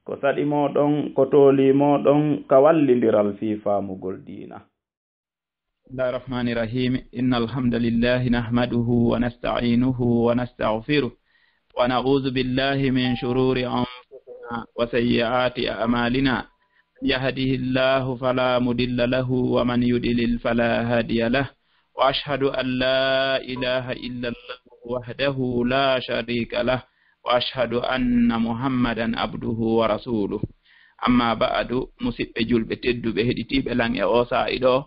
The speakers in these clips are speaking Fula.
ko saɗi moɗon ko tooli moɗon ka wallindiral fi faamugol diina. الله الرحمن الرحيم إن الحمد لله نحمده ونستعينه ونستغفره ونعوذ بالله من شرور أنفسنا وسيئات أعمالنا يهده الله فلا مضل له ومن يضلل فلا هادي له وأشهد أن لا إله إلا الله وحده لا شريك له وأشهد أن محمدا عبده ورسوله أما بعد مسيب جلب تدو بهدتي بلان أوسا إدو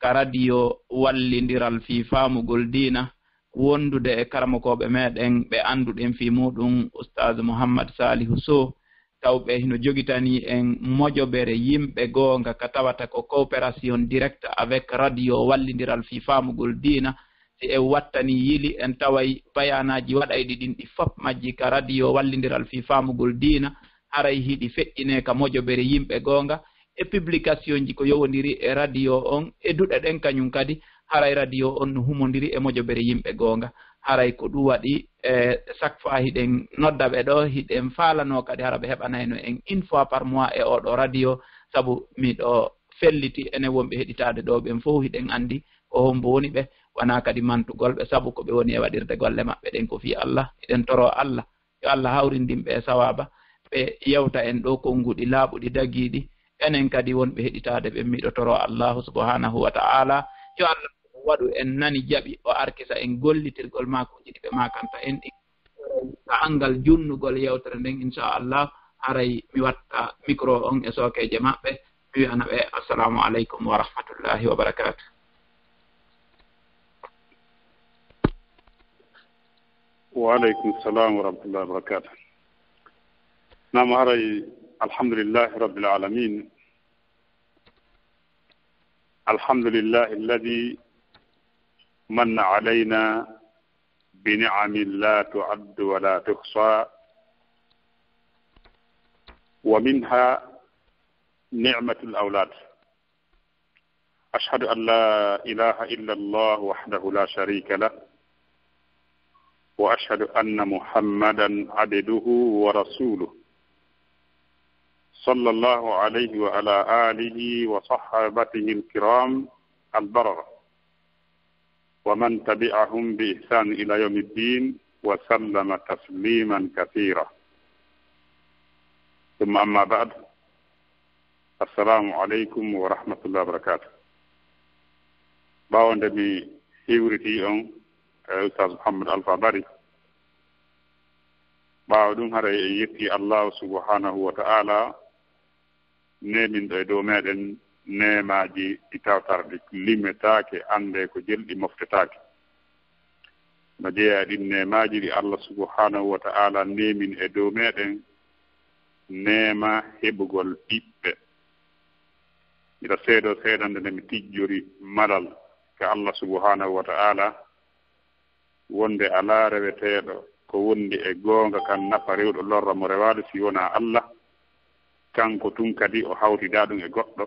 كراديو wallindiral fi faamugol diina wondude e karamokoɓe meɗen ɓe anduɗen fi muɗum oustaz Mouhammad Salihu Sow tawɓe hino jogitani en moƴoɓere yimɓe goonga ka tawata ko coopération directe avec radio wallindiral fi faamugol diina si en wattani yili en taway bayanaji waɗayɗi ɗin ɗi fof majji ka radio wallindiral fi faamugol diina haray hiɗi feƴƴine ka moƴoɓere yimɓe goonga e publication ji ko yowodiri e radio on e duɗe ɗen kañum kadi haray radio on no humodiri e moƴoɓere yimɓe goonga haray ko ɗum waɗi chaque fois hiɗen nodda ɓe ɗo hiɗen faalano kadi hara ɓe heɓanayno en une fois par mois e oɗo radio sabu miɗo felliti ene wonɓe heɗitade ɗo ɓen fof hiɗen andi ko hombo woni ɓe wona kadi mantugolɓe sabu ko ɓe woni e waɗirde golle maɓɓe ɗen ko fi Allah eɗen toro Allah yo Allah hawrindinɓe e sawaba ɓe yewta en ɗo konnguɗi laaɓuɗi dagiɗi enen kadi wonɓe heɗitade ɓe miɗo toro Allahu subhanahu wa ta'ala yo Allah waɗu en nani jaɓi o arkisa en gollitirgol mako jiɗi ɓe makanta en ɗi ka angal junnugol yewtere nden inchallah haray mi watta micro on e sokeje maɓɓe mi wiyana ɓe assalamu aleykum wa rahmatullahi wa barakatuh. wa aleykum salam wa rahmatullahi wa barakatuh. nam haray alhamdulillahi rabbil alamin الحمد لله الذي من علينا بنعم لا تعد ولا تحصى ومنها نعمة الأولاد أشهد أن لا إله إلا الله وحده لا شريك له وأشهد أن محمدا عبده ورسوله صلى الله عليه وعلى آله وصحابته الكرام البررة ومن تبعهم بإحسان إلى يوم الدين وسلم تسليما كثيرا ثم أما بعد السلام عليكم ورحمة الله وبركاته. باون دمي هيورتي أن أستاذ محمد الفابري باودون هري يتي الله سبحانه وتعالى nemin ɗo e dow meɗen nemaji ɗi tawtarɗe limmetake ande ko jelɗi moftetake no jeeya ɗin nemaji ɗi Allah subhanahu wa ta'ala nemin e dow meɗen nema heɓugol ɓiɓɓe ita seeɗo seeɗande nde mi tijjori malal ka Allah subhanahu wa ta'ala wonde ala reweteɗo ko wondi e goonga kan nafa rewɗo lorra mo rewade si wona Allah kanko tun kadi o hawtida ɗum e goɗɗo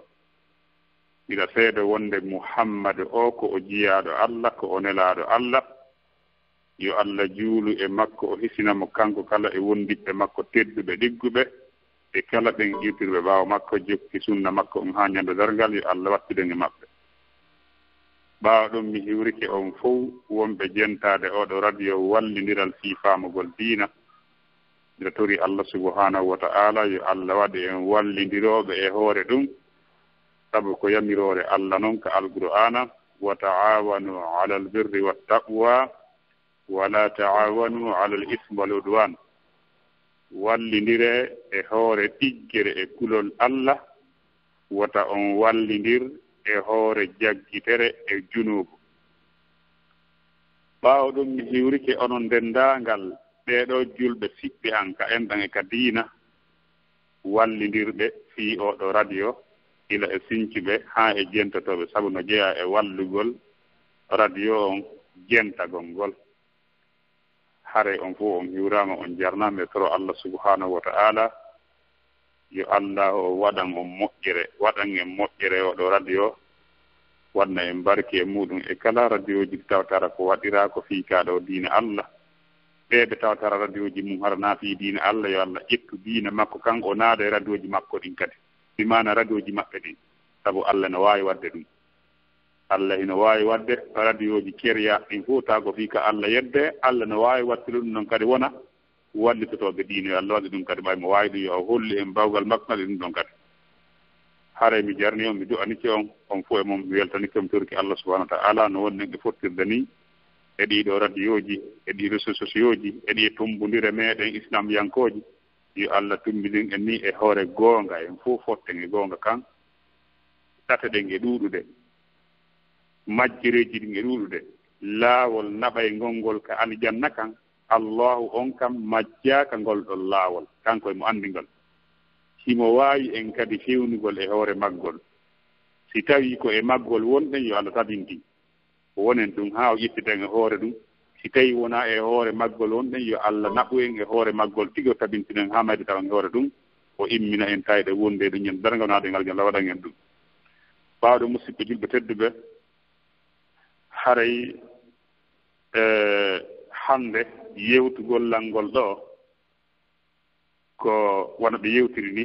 ila seeɗo wonde Muhammad o ko o jiyaɗo Allah ko o nelaɗo Allah yo Allah juulu e makko o hisinamo kanko kala e wondiɓɓe makko tedduɓe ɗigguɓe e kala ɓen irtirɓe ɓaawo makko jokki sunna makko ha ñande dargal yo Allah wattuɗen e maɓɓe ɓaawa ɗum mi hiwrike on fof wonɓe jentade oɗo radio wallidiral fi faamugol diina nde tori Allah subhanahu wa ta'ala yo Allah waɗi en wallidiroɓe e hoore ɗum sabu ko yamirore Allah noon ka alqur'ana wa ta'awanu 'ala al-birri wat-taqwa wa la ta'awanu 'ala al-ithmi wal-'udwan wallidire e hoore ɗiggere e kulol Allah wata on wallidir e hoore jaggitere e junubu ɓaawo ɗum mi hiwrike onon dendaangal ɓeeɗo julɓe siɓɓe an ka enɗan e ka diina wallidirɓe fii oɗo radio ila e siñcuɓe haa e jentotoɓe sabu no jeeya e wallugol radio on jentagol ngol hare on fof on hiwrama on jarnama e toro Allah subhanahu wa ta'ala yo Allah o waɗan on moƴƴere waɗan en moƴƴere oɗo radio wanna en barke e muɗum e kala radio ji tawtara ko waɗira ko fii kaɗo diine Allah ɓeɓe tawtara radio ji mum hara naafi diine Allah yo Allah ƴettu diine makko kanko o naada e radio ji makko ɗin kadi bimana radio ji maɓɓe ɗin sabu Allah no waawi wadde ɗum Allah ino waawi wadde radio ji keriya ɗin fof tago fii ka Allah yedde Allah no waawi watte ɗum ɗon kadi wona wallitotoɓe diine yo Allah waɗi ɗum kadi ɓay mo waawi ɗum yo holli en bawgal makko kadi ɗum ɗon kadi hare mi jarni on mi du'anike on fof e mom mi weltanike mi torki Allah subahanahu wa ta'ala no woni ɓe fottirde ni e ɗiɗo radio ji e ɗi réseaux sociaux ji e ɗi tombodire meɗen islam yankoji yo Allah tumbidin en ni e hoore goonga en fof fotten e goonga kan ɗate ɗen e ɗuuɗude majjireji ɗin e ɗuuɗude laawol naɓay ngolngol ka aljanna kan Allahu on kam majjaka ngol ɗon laawol kanko e mo anndingol simo waawi en kadi fewnugol e hoore maggol si tawi ko e maggol wonɗen yo Allah tabinti wonen ɗum haa o ƴettiten e hoore ɗum si tawi wonaa e hoore maggol wonɗen yo Allah naɓu en e hoore maggol tigi o tabintinen haa mayde tawa e hoore ɗum o immina en tawde wonde ɗum ñen dargal naade ngal Allah waɗan en ɗum baawɗo musidɓe julɓe tedduɓe haray hannde yewtugollal ngol ɗo ko wona ɓe yewtiri ni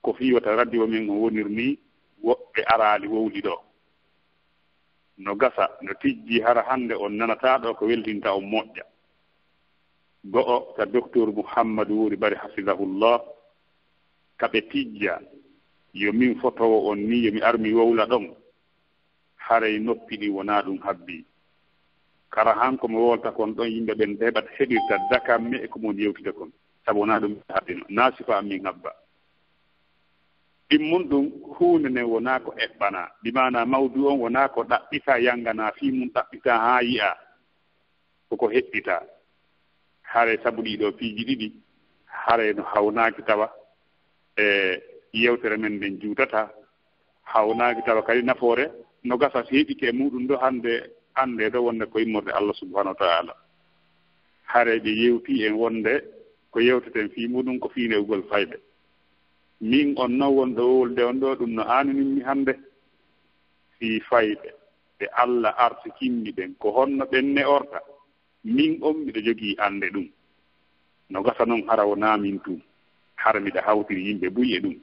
ko fiiwata radio men o wonir ni woɓɓe araali wowli ɗo no gasa no tijji hara hannde on nanata ɗo ko weltinta on moƴƴa go'o ka docteur Mouhammadou Wuri Bari hafidahullah kaɓe tijja yo min fotowo on ni yomi armi wowla ɗon haray noppi ɗi wonaa ɗum habbi kara han komo wolta kon ɗon yimɓe ɓen heɓat heɗirta dakamme e komon yewtide kon sabu wonaa ɗum habbino naasifa min habba ɗimmum ɗum huunde nden wonaa ko eɓɓana ɗimana mawdu on wonaa ko ɗaɓɓita yanngana fii mum ɗaɓɓita haa yi'a koko heɓɓita hare sabu ɗiɗo piiji ɗiɗi hare no hawnaaki tawa e yewtere men nden juutata hawnaaki tawa kadi nafoore no gasa so heɓike e muɗum ɗo hannde ɗo wonde ko immorde Allah subahanahu wa ta'ala hare ɓe yewti en wonde ko yewteten fii muɗum ko fii newgol fayɓe min on noon wonɗo wowlde on ɗo ɗum no aaninimmi hannde fii fayɓe ɓe Allah arsikimmi ɓen ko honno ɓen ne orta min on miɗo jogii annde ɗum no gasa noon hara wonaa min tum hara miɗa hawtiri yimɓe buyi e ɗum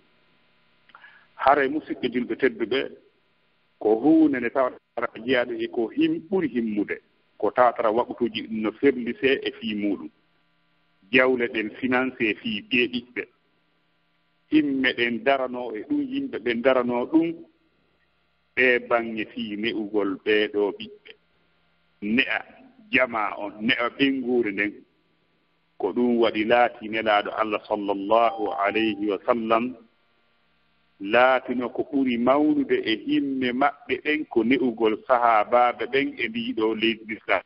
hara musidɓe julɓe tedduɓe ko huunde nde tawata jeyaɗo e ko ɓuri himmude ko tawatara waɓutuji ɗum no ferlisee e fii muɗum jawle ɗen financé fii ɓeeɓiɓɓe himme ɗen darano e ɗum yimɓe ɓen darano ɗum ɓe baŋnge fii ne'ugol ɓeeɗo ɓiɓɓe ne'a jama on ne'a ɓenguure nden ko ɗum waɗi laati nelaaɗo Allah sallllahu alayhi wa sallam laatino ko ɓuri mawnude e himme maɓɓe ɓen ko ne'ugol sahaabaɓe ɓen e ndiɗo leydi l'islam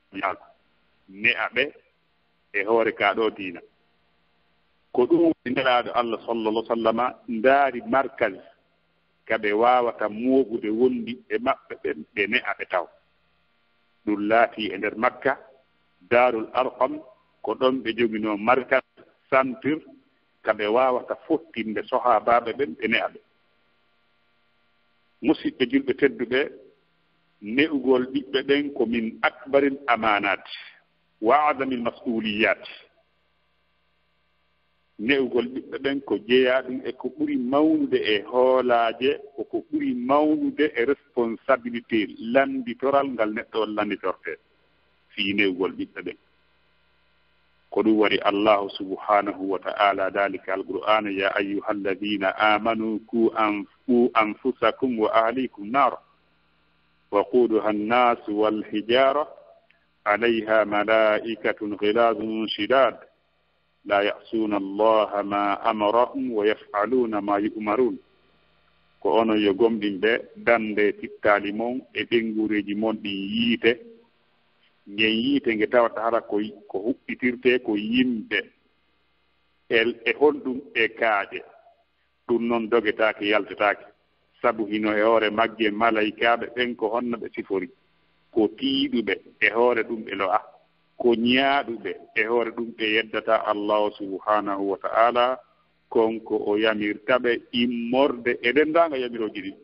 ne'a ɓe e hoore ka ɗo diina ko ɗum waɗi nelaaɗo Allah sallallahu sallama ndaari markaz kaɓe waawata mooɓude wondi e maɓɓe ɓen ɓe ne'a ɓe taw ɗum laati e nder makka darul arqam ko ɗon ɓe joginoo markaz centre kaɓe waawata fottinde sahaabaɓe ɓen ɓe ne'a ɓe musidɓe julɓe tedduɓe ne'ugol ɓiɓɓe ɓen ko min akbaril amanat wa adamil mas'uliyat ne'ugol ɓiɓɓe ɓen ko jeeya ɗum e ko ɓuri mawnude e hoolaaje koko ɓuri mawnude e responsabilité landitoral ngal neɗɗo on landitorte fii ne'ugol ɓiɓɓe ɓen ko ɗum waɗi allahu subhanahu wa ta'ala dalika alqur'ana ya ayuha alladina amanu qu anfusakum wa ahlikum nara waquduha annasu walhijara alayha malaikatun ghilazun shidad la ya'suna allaha ma amarahum wa yaf'aluna ma yu'marun ko onon yo gomɗinɓe dande tittali mon e ɓengureji mon ɗin yiite ngen yiite nge tawata hara ko huɓɓitirte ko yimɓe e honɗum e kaaƴe ɗum noon dogetaake yaltetaake sabu hino e hoore magge malaykaaɓe ɓen ko honno ɓe sifori ko tiiɗuɓe e hoore ɗum ɓe lo'a ko ñaaɗuɓe e hoore ɗum ɓe yeddata allahu subhanahu wa ta'ala konko o yamirtaɓe immorde e denndaanga yamirooji ɗin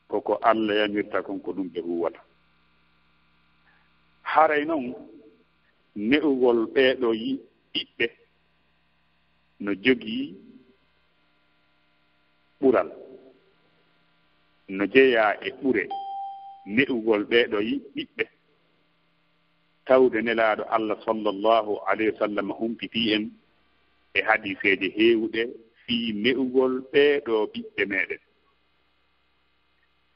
koko Allah yamirta konko ɗum ɓe huwata haray noon ne'ugol ɓeeɗo ɓiɓɓe no jogii ɓural no jeyaa e ɓure ne'ugol ɓeeɗo ɓiɓɓe tawde nelaaɗo Allah sallllahu alayhi wa sallam humpitii en e hadiseeje heewuɗe fii ne'ugol ɓeeɗo ɓiɓɓe meeɗen.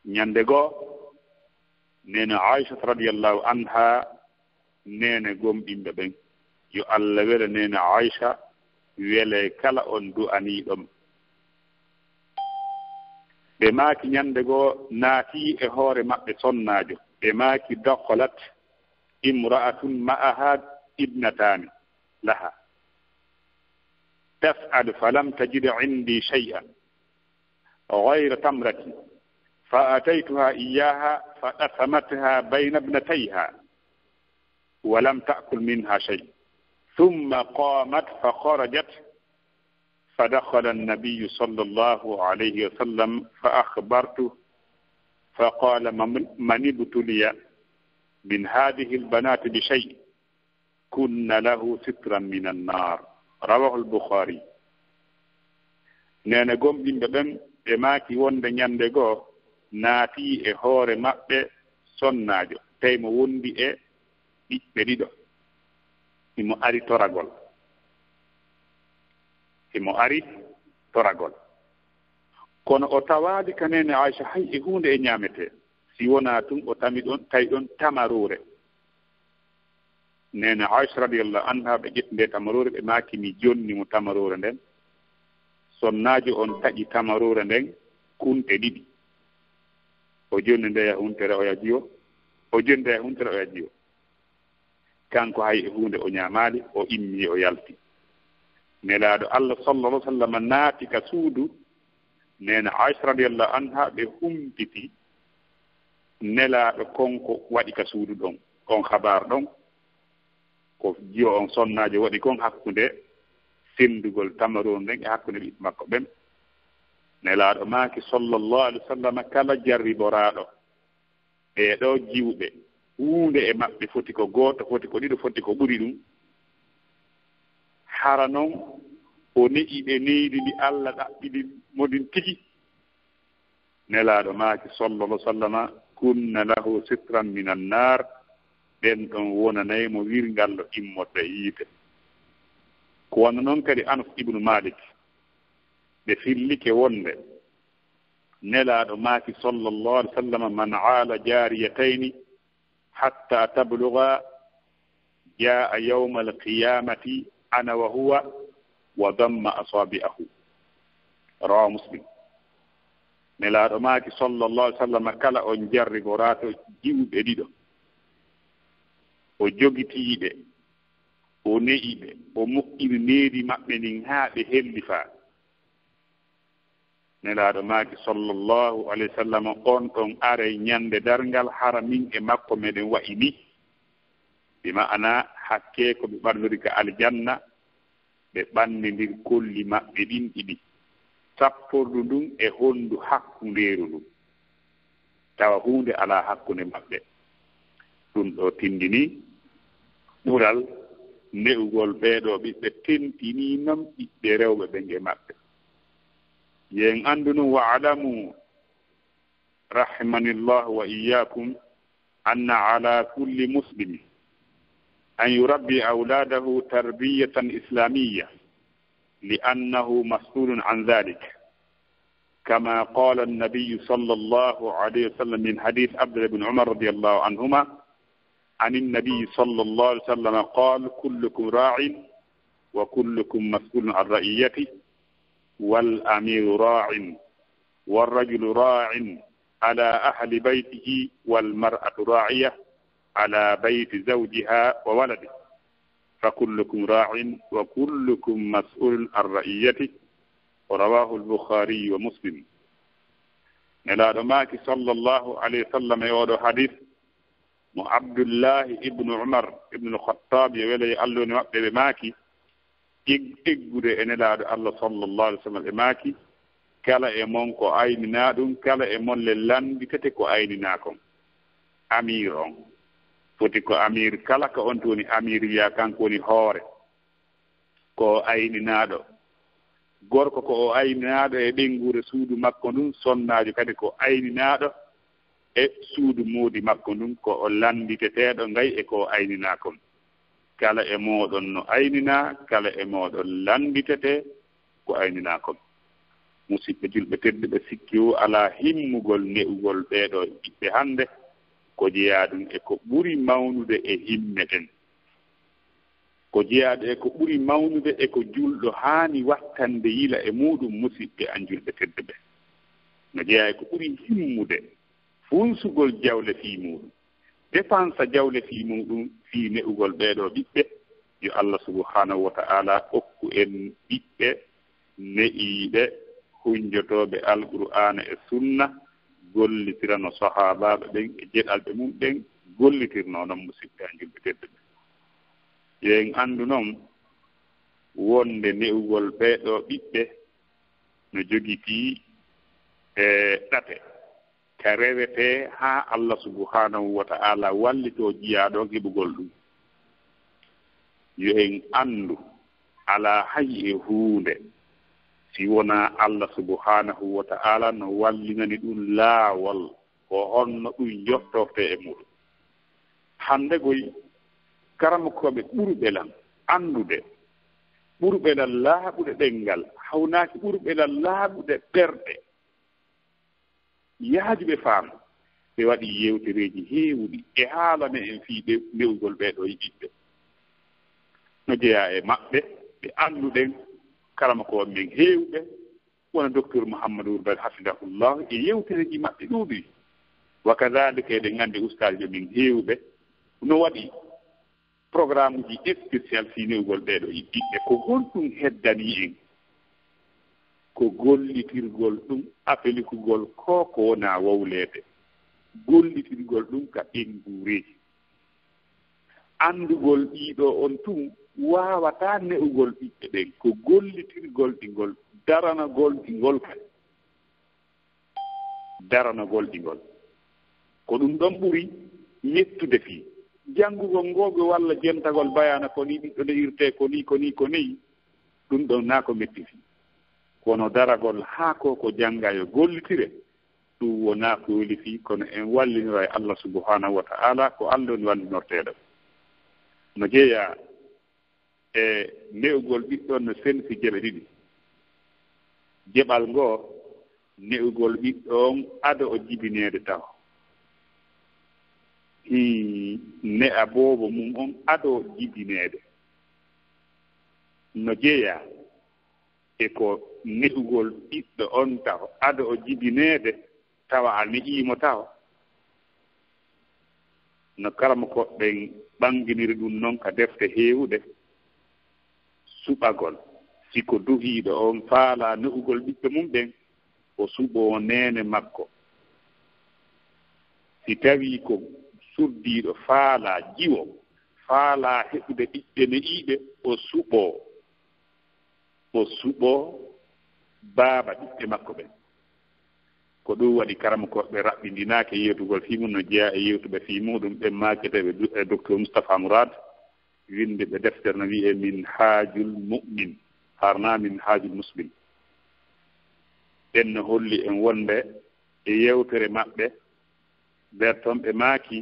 ñannde goo nene Aisha radiyallahu anha nene gomɗinɓe ɓen yo Allah wela nene Aisha wele kala on du'aniiɗom. ɓe maaki ñannde goo naatii e hoore maɓɓe sonnaajo ɓe maaki dakhalat imra'atun ma'aha ibnatani laha tas'al falam tajid 'indi shay'an ghayra tamrati فأتيتها إياها فأثمتها بين ابنتيها ولم تأكل منها شيء ثم قامت فخرجت فدخل النبي صلى الله عليه وسلم فأخبرته فقال من ابتلي من هذه البنات بشيء كن له سترا من النار رواه البخاري. نانا قوم بن بماكي وند نياندغو naati e hoore maɓɓe sonnaajo tawi mo wondi e ɓiɓɓe ɗiɗo imo ari toragol kono o tawaadi kanene Aisha hay e hunde e ñaametee si wonaa tun o tawi ɗon tamaruure nene Aisha radiyallahu anha ɓe ƴetti nde tamaruure ɓe maakimi jonni mo tamaruure nden sonnaajo on taƴi tamaruure nden kunte ɗiɗi o jonni nde ya huntere o yajiyo o jonni nde ya huntere o yajiyo kanko hay e hunde o ñaamaali o immi o yalti nelaaɗo Allah sallallahu alaihi wasallam naati ka suudu nene Aisha radiyallahu anha ɓe humpiti nelaaɗo konko waɗi ka suudu ɗon on habar ɗon ko jiyo on sonnaajo waɗi kon hakkunde sendugol tamaron nden e hakkunde ɓiɓɓe makko ɓen nelaaɗo maaki sallallahu alaihi wasallam kala jarriboraaɗo ɓeeɗo jiwɓe huunde e maɓɓe foti ko gooto foti ko ɗiɗo foti ko ɓuri ɗum hara noon o neƴi ɓe neydi ndi Allah ɗaɓɓiɗi modin tigi nelaaɗo maaki sallallahu alaihi wasallam kunna lahu sitran min annar ɓen ɗon wonanaymo wirngallo immorde yiite ko wonno noon kadi Anas ibnu Malik ɓe fillike wonde nelaaɗo maaki sallallahu alaihi wasallam man aala jariyatayni hatta tabluga jaa yawma alqiyamati ana wa huwa wa damma asabi'ahu rawahu Muslim. nelaaɗo maaki sallallahu alaihi wasallam kala on jarrigoraato jiwɓe ɗiɗo o jogitiiɓe o ne'iɓe o moƴƴiri needi maɓɓe nin haa ɓe hellifaa nelaaɗo maaki sallallahu alayhi wa sallam on ɗon are ñande darngal hara min e makko meɗen wayi ni bi ma'ana hakke ko ɓe ɓarnori ka aljanna ɓe ɓannidir kolli maɓɓe ɗin ɗiɗi sappordu ndun e honndu hakkundeeru ndun tawa hunde ala hakkunde maɓɓe ɗum ɗo tindini ɓural ne'ugol ɓeeɗo ɓiɓɓe tentini noon ɓiɓɓe rewɓe ɓen e maɓɓe yen andu nun wa alamu rahimanillahu wa iyyakum anna ala kulli muslimi an yurabbi awladahu tarbiyatan islamiyya li'annahu mas'ulun an dhalik كما قال النبي صلى الله عليه وسلم من حديث عبد الله بن عمر رضي الله عنهما عن النبي صلى الله عليه وسلم قال كلكم راع وكلكم مسؤول عن رعيته والأمير راع والرجل راع على أهل بيته والمرأة راعية على بيت زوجها وولده فكلكم راع وكلكم مسؤول عن رعيته رواه البخاري ومسلم. نلا ماكي صلى الله عليه وسلم يقول حديث مو عبد الله ابن عمر ابن الخطاب يولي الله نوقف ماكي إجود نلا الله صلى الله عليه وسلم ماكي كلا إمون كو أيننا دون كلا إمون للان بتتكو أينناكم أميرون foti ko amir kala ko on toni amir wiya kanko woni hoore ko ayninaɗo gorko ko o ayninaɗo e ɓengure suudu makko ndun sonnaajo kadi ko ayninaɗo e suudu moodi makko ndun ko o landiteteɗo ngay e ko aynina kon kala e moɗon no aynina kala e moɗon landitete ko aynina kon musidɓe julɓe tedduɓe sikki o ala himmugol ne'ugol ɓeeɗo ɓiɓɓe hannde ko jeyaa ɗum e ko ɓuri mawnude e himme ɗen ko jeyaaɗo e ko ɓuri mawnude e ko julɗo haani wattande yila e muɗum musidɓe an julɓe tedduɓe no jeyaa e ko ɓuri himmude funsugol jawle fii muɗum dépensa jawle fii muɗum fii ne'ugol ɓeeɗo ɓiɓɓe yo Allah subhanahu wa ta'ala okku en ɓiɓɓe ne'iiɓe hunjotoɓe alqur'ana e sunna gollitira no sahabaɓe ɓen e jeɗalɓe mum ɓen gollitirno noon musidɓe an julɓe tedduɓe yen anndu noon wonde ne'ugol ɓeeɗo ɓiɓɓe no jogitii e ɗate ka rewete haa Allah subhanahu wa ta'ala wallito jiyaaɗo heɓugol ɗum yo en anndu alaa hay e huunde si wonaa Allah subhanahu wa ta'ala no wallinani ɗum laawol ko honno ɗum jottorte e muɗum hannde goy karamokoɓe ɓurɓelan anndude ɓurɓelan laaɓuɗe ɗenngal hawnaaki ɓurɓelan laaɓuɗe ɓerɗe yaajuɓe faam ɓe waɗi yewtereeji heewuɗi e haalane en fii newugol ɓeeɗo yiɓɓe no jeyaa e maɓɓe ɓe annduɗen karamokoɓe men heewɓe wona docteur Mouhamadou Ould hafidahullah e yewtereeji maɓɓe ɗuuɗi wa kadalika eɗen nganndi ustaaji men heewɓe no waɗi programme uji spécial fii newugol ɓeeɗo yiɓɓe ko honɗum heddanii en ko gollitirgol ɗum apelikugol ko wonaa wowleede gollitirgol ɗum ka ɓennguureeji anndugol ɗiiɗo on tun waawataa ne'ugol ɓiɓɓe ɓen ko gollitirgol ɗingol daranagol ɗingol kadi daranagol ɗingol ko ɗum ɗon ɓuri mettude fii janngugol ngooɓe walla jentagol bayana ko ni ɓiɗɗo ndeirtee ko ni ɗum ɗon naa ko metti fii kono daragol haa ko jannga yo gollitire ɗum wonaa ko weli fii kono en wallinira e Allah subhanahu wa ta'ala ko Allah ni wallinorteeɗo no jeeya e ne'ugol ɓiɗɗon no sensi geɓe ɗiɗi jeɓal ngoo ne'ugol ɓiɗɗon ado o jibineede taw ne'a boobo mum on ado jibineede no jeeya e ko ne'ugol ɓiɗɗo on taw ado o jibineede tawa a ne'iimo taw no karama koɓɓen ɓanginiri ɗum noon ka defte heewude suɓagol siko duhiiɗo on faala ne'ugol ɓiɓɓe mum ɓen o suɓoo neene makko si tawii ko suddiiɗo faala jiwo faala heɓude ɓiɓɓe ne'iiɓe o suɓoo baaba ɓiɓɓe makko ɓen ko ɗum waɗi karama koɓɓe raɓɓindinaake yewtugol fii mum no jeyaa e yewtuɓe fii muɗum ɓen maaketeɓe e docteur Moustapha Mourad winde ɓe deftere no wiyee min haajul mu'min harna min haajul muslim ɓen no holli en wonde e yewtere maɓɓe nder toon ɓe maaki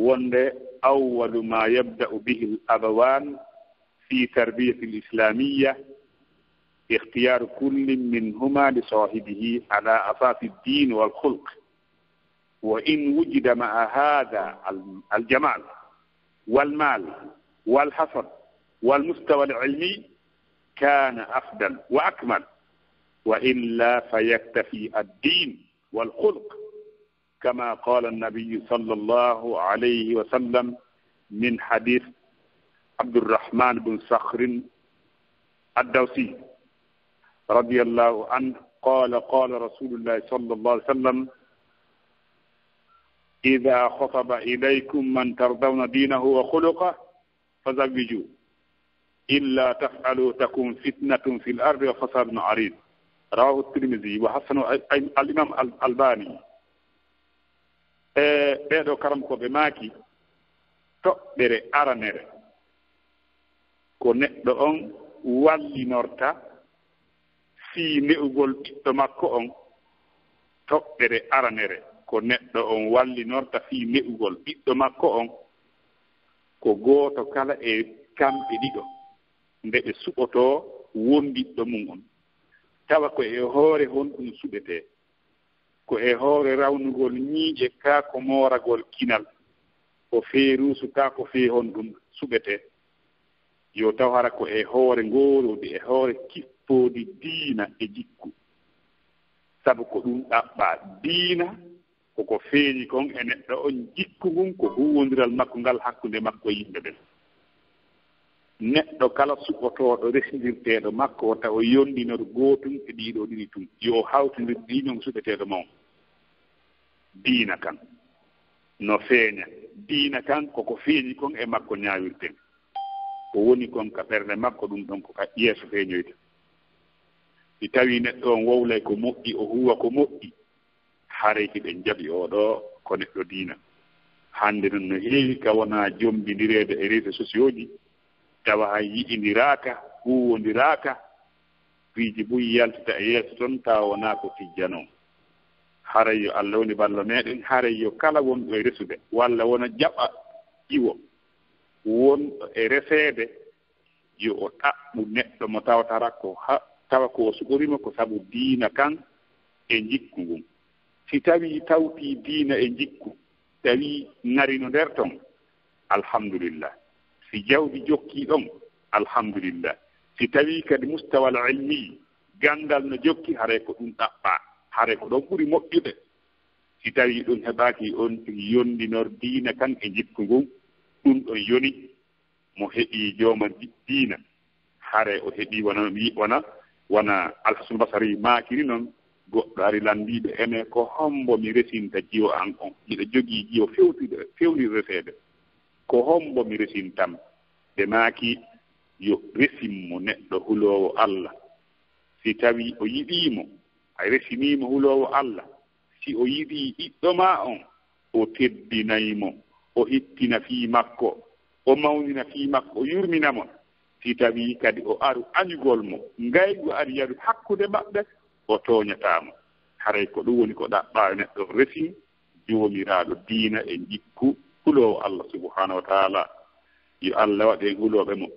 wonde awwalu ma yabda'u bihi l abawan fi tarbiyati l islamiyya اختيار كل منهما لصاحبه على أساس الدين والخلق وإن وجد مع هذا الجمال والمال والحسب والمستوى العلمي كان أفضل وأكمل وإلا فيكتفي الدين والخلق كما قال النبي صلى الله عليه وسلم من حديث عبد الرحمن بن صخر الدوسي رضي الله عنه قال رسول الله صلى الله عليه وسلم إذا خطب إليكم من ترضون دينه وخلقه فزوجوه إلا تفعلوا تكون فتنة في الأرض وفساد عريض رواه الترمذي وحسن الإمام الألباني ɓeeɗo karam ko ɓe maaki toɓɓere aranere ko neɗɗo on wallinorta fii ne'ugol ɓiɗɗo makko on. Toɓɓere aranere ko neɗɗo on wallinorta fii ne'ugol ɓiɗɗo makko on ko gooto kala e kamɓe ɗiɗo nde ɓe suɓotoo wondiɗɗo mum on tawa ko e hoore honɗum suɓetee ko e hoore rawnugol ñiiƴe kaa ko mooragol kinal ko feeruusu kaa ko fee honɗum suɓetee yo taw hara ko e hoore ngoorodi e hoore kippoodi diina e jikku sabu ko ɗum ɗaɓɓaa diina koko feeñi kon e neɗɗo on jikku ngun ko huwondiral makko ngal hakkunde makko yimɓe ɓen neɗɗo kala suɓotooɗo resindirteeɗo makko o taw o yondinor gootum e ɗiiɗo ɗiɗi tum yo hawtindir ɗiinon suɓeteeɗo maw diina kan no feeña diina kan koko feeñi kon e makko ñaawirten ko woni kon ka ɓernde makko ɗum ɗon ko ka yeeso feeñoyta si tawii neɗɗo on wowlay ko moƴƴi o huwa ko moƴƴi hareyki ɓen jaɓi oɗo ko neɗɗo diina hannde noon no heewi ka wonaa jombindireede e réseaux sociaux ji tawa hay yi'indiraaka huwondiraaka piiji buyi yaltita e yeeso toon tawa wonaa ko tijjanoo haray yo Allah woni balla meeɗen haray yo kala wonɗo e resude walla wona jaɓa iwo wonɗo e reseede yo o ɗaɓɓu neɗɗo mo tawatara ko tawa ko o suɓorima ko sabu diina kan e jikku ngun si tawii tawtii diina e jikku tawii ŋarino nder ton alhamdulillah si jawdi jokkii ɗon alhamdulillah si tawii kadi mustawal ilmi ganndal no jokki haray ko ɗum ɗaɓɓaa haray ko ɗon ɓuri moƴƴude si tawii ɗum heɓaaki on yondinor diina kan e jikku ngun ɗum ɗon yoni mo heɓii jooma diina haray o heɓii wona alhasul basari maakiri noon goɗɗo ari lanndiiɓe ene ko hombo mi resinta jiwo an on miɗo jogii jiwo fewni reseede ko hombo mi resintam ɓe maaki yo resinmo neɗɗo huloowo Allah si tawii o yiɗiimo a resiniimo huloowo Allah si o yiɗii ɓiɗɗo maa on o teddinaymo o hittina fii makko o mawnina fii makko o yurminamo si tawii kadi o aru añugol mo ngaygu ari yaru hakkude maɓɓe o tooñataamo haray ko ɗum woni ko ɗaɓɓaa neɗɗo resin joomiraaɗo diina e jikku huloowo Allah subhanahu wa taala yo Allah waɗen hulooɓe mo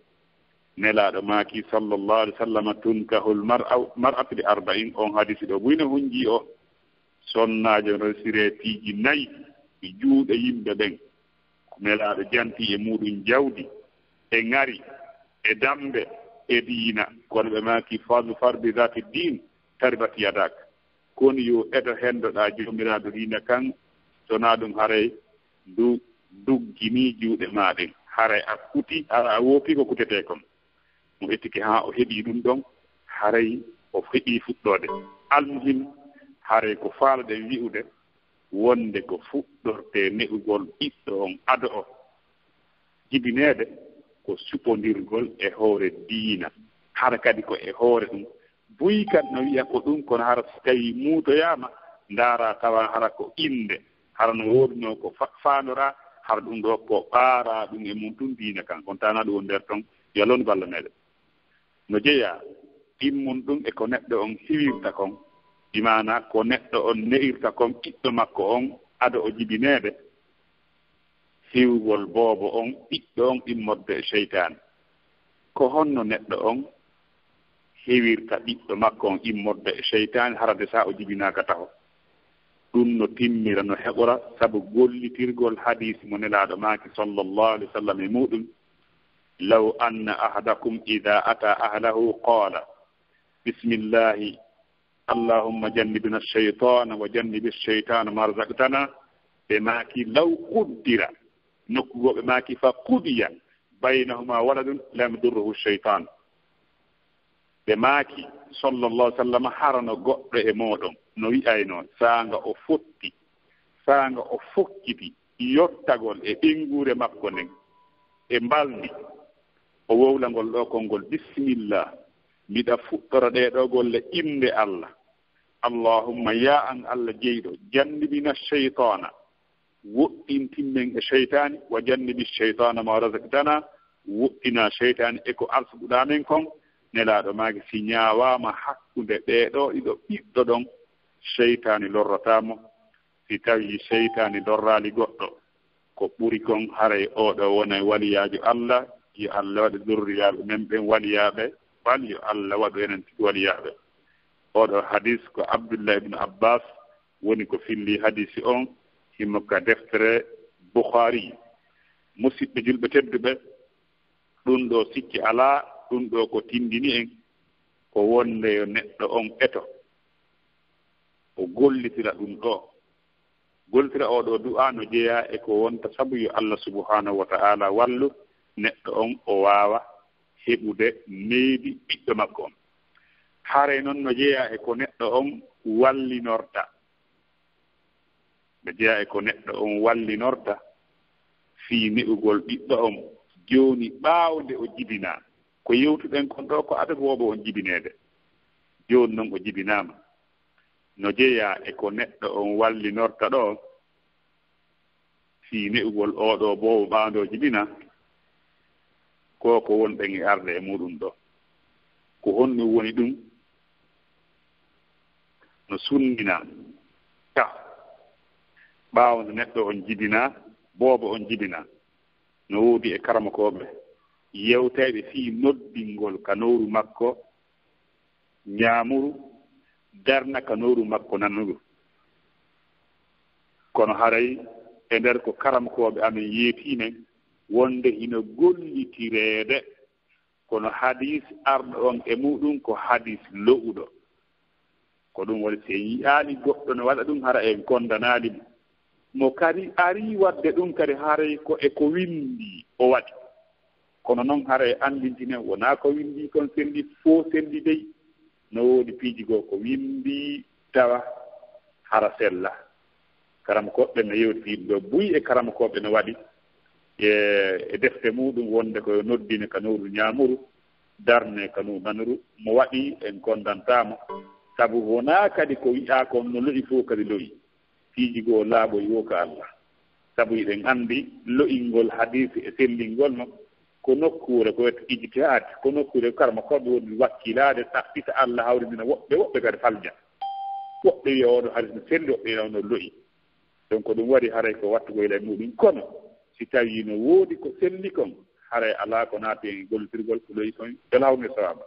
nelaaɗo maaki sallallahu alih wa sallam tunkahul mar'atu li arba'in on hadisi ɗo buyno hunjii o sonnaajo resiree tiiji nayi e juuɗe yimɓe ɓen nelaaɗo jantii e muɗum jawdi e ŋari e dambe e diina kono ɓe maaki fardi zati din taribat yadak koni yo eto henndoɗaa joomiraaɗo diina kan sonaa ɗum haray dugginii juuɗe maaɗen haray a kuti a woopii ko kutetee kon mo ettike haa o heɓii ɗum ɗon haray o heɓii fuɗɗoode almuhim haray ko faalɗen wi'ude wonde ko fuɗɗortee ne'ugol ɓiɗɗo on ado o jibineede ko suɓondirgol e hoore diina hara kadi ko e hoore ɗum buyi kadi no wiya ko ɗum kono hara so tawii muutoyaama ndaara tawa hara ko inde hara no woodunoo ko faandoraa hara ɗum ɗo ko ɓaaraa ɗum e mum ɗum diina kan kon tanaa ɗum won nder ton yo Allah woni balla meeɗen no jeyaa ɗimmun ɗum e ko neɗɗo on hiwirta kon imana ko neɗɗo on ne'irta kon ɓiɗɗo makko on ado o jibineede hiwgol boobo on ɓiɗɗo on immorde e seytaane ko honno neɗɗo on hewirta ɓiɗɗo makko on immorde e seytaane harade sa o jibinaaka taho ɗum no timmira no heɓora sabu gollitirgol hadisi mo nelaaɗo maaki sallallahu alih wa sallam e muɗum law anna ahadakum ida ata ahlahu qaala bismillahi allahumma jannibna alcheytana wa jannibi alcheytana ma razaqtana ɓe maaki law kuddira nokkugo ɓe maaki fa kudiya baynahuma waladun lam durruhu cheytan ɓe maaki sallallahu alih w sallam harano goɗɗo e mooɗon no wi'ayno saanga o fotti saanga o fokkiti yottagol e ɓenguure makko nden e mbaldi o wowlangol ɗo kolngol bisimillah mbiɗa fuɗɗora ɗeɗo golle inde Allah allahumma ya an Allah jeyɗo jannibina cheytana woɗɗintinmen e cheytani wa jannibi cheytana ma razaqtana woɗɗina cheytani eko arsuɗuɗa men kon nelaɗo maage si ñawama hakkude ɓeeɗo ɗiɗo ɓiɗɗo ɗon cheytani lorratamo si tawi cheytani lorrali goɗɗo ko ɓuri kon haray oɗo wona waliyajo Allah yo Allah waɗa zurriyaɓe men ɓen waliyaɓe wal yo Allah waɗu enen tigi waliyaɓe oɗo hadis ko Abdullah ibn Abbas woni ko filli hadisi on himmo ka deftere Bukhari musidɓe julɓe tedduɓe ɗum ɗo sikki ala ɗum ɗo ko tindini en ko wonde yo neɗɗo on eto o gollitira ɗum ɗo gollitira oɗo du'a no jeeya e ko wonta sabu yo Allah subhanahu wa ta'ala wallu neɗɗo on o waawa heɓude meedi ɓiɗɗo makko on hare noon no jeeya e ko neɗɗo on wallinorta no jeeya e ko neɗɗo on wallinorta fii ne'ugol ɓiɗɗo on jooni ɓaawde o jibinaa ko yewtuɗen kon ɗo ko adata wooɓe on jibineede jooni noon o jibinaama no jeeya e ko neɗɗo on wallinorta ɗo fii ne'ugol oɗo boobo ɓaawde o jibina ko wonɗen e arde e muɗum ɗo ko honɗum woni ɗum no sunnina ta ɓaawde neɗɗo on jibina boobo on jibina no woodi e karamakooɓe yewteɓe fii noddingol ka nowru makko ñaamuru darna ka nowru makko nanuru kono haray e nder ko karamakooɓe amen yeetimen wonde ina gollitireede kono hadis arɗo on e muɗum ko hadis lo'uɗo ko ɗum waɗi so yiyaani goɗɗo no waɗa ɗum hara en kondanaali mo kadi ari wadde ɗum kadi haray ko e ko windi o waɗi kono noon haray andintinen wonaa ko windi kon sendi fo sendi dey no woodi piiji goo ko windi tawa hara sella karamakooɓe no yewtii ɗo buyi e karamakooɓe no waɗi e defte muɗum wonde ko noddine ka nowru ñaamuru darne ka nowru nanuru mo waɗi en kondantamo sabu wonaa kadi ko wi'a kon no lo'i fof kadi lo'i piiji goo laaɓoy wo ko Allah sabu eɗen anndi lo'ingol hadisi e sellingol no ko nokkuure ko wiyete ijtihaad ko nokkuure karamakooɓe woni wakkilaade ɗaɓɓita Allah hawrindina woɓɓe kadi falja woɓɓe wiya oɗo hadis no selli woɓɓe wiya no lo'i donc ɗum waɗi haray ko wattugoyle muɗum kono si tawi no woodi ko selli kon haray alaa ko naati en gollitirgol ko loyi kon elawne sawaba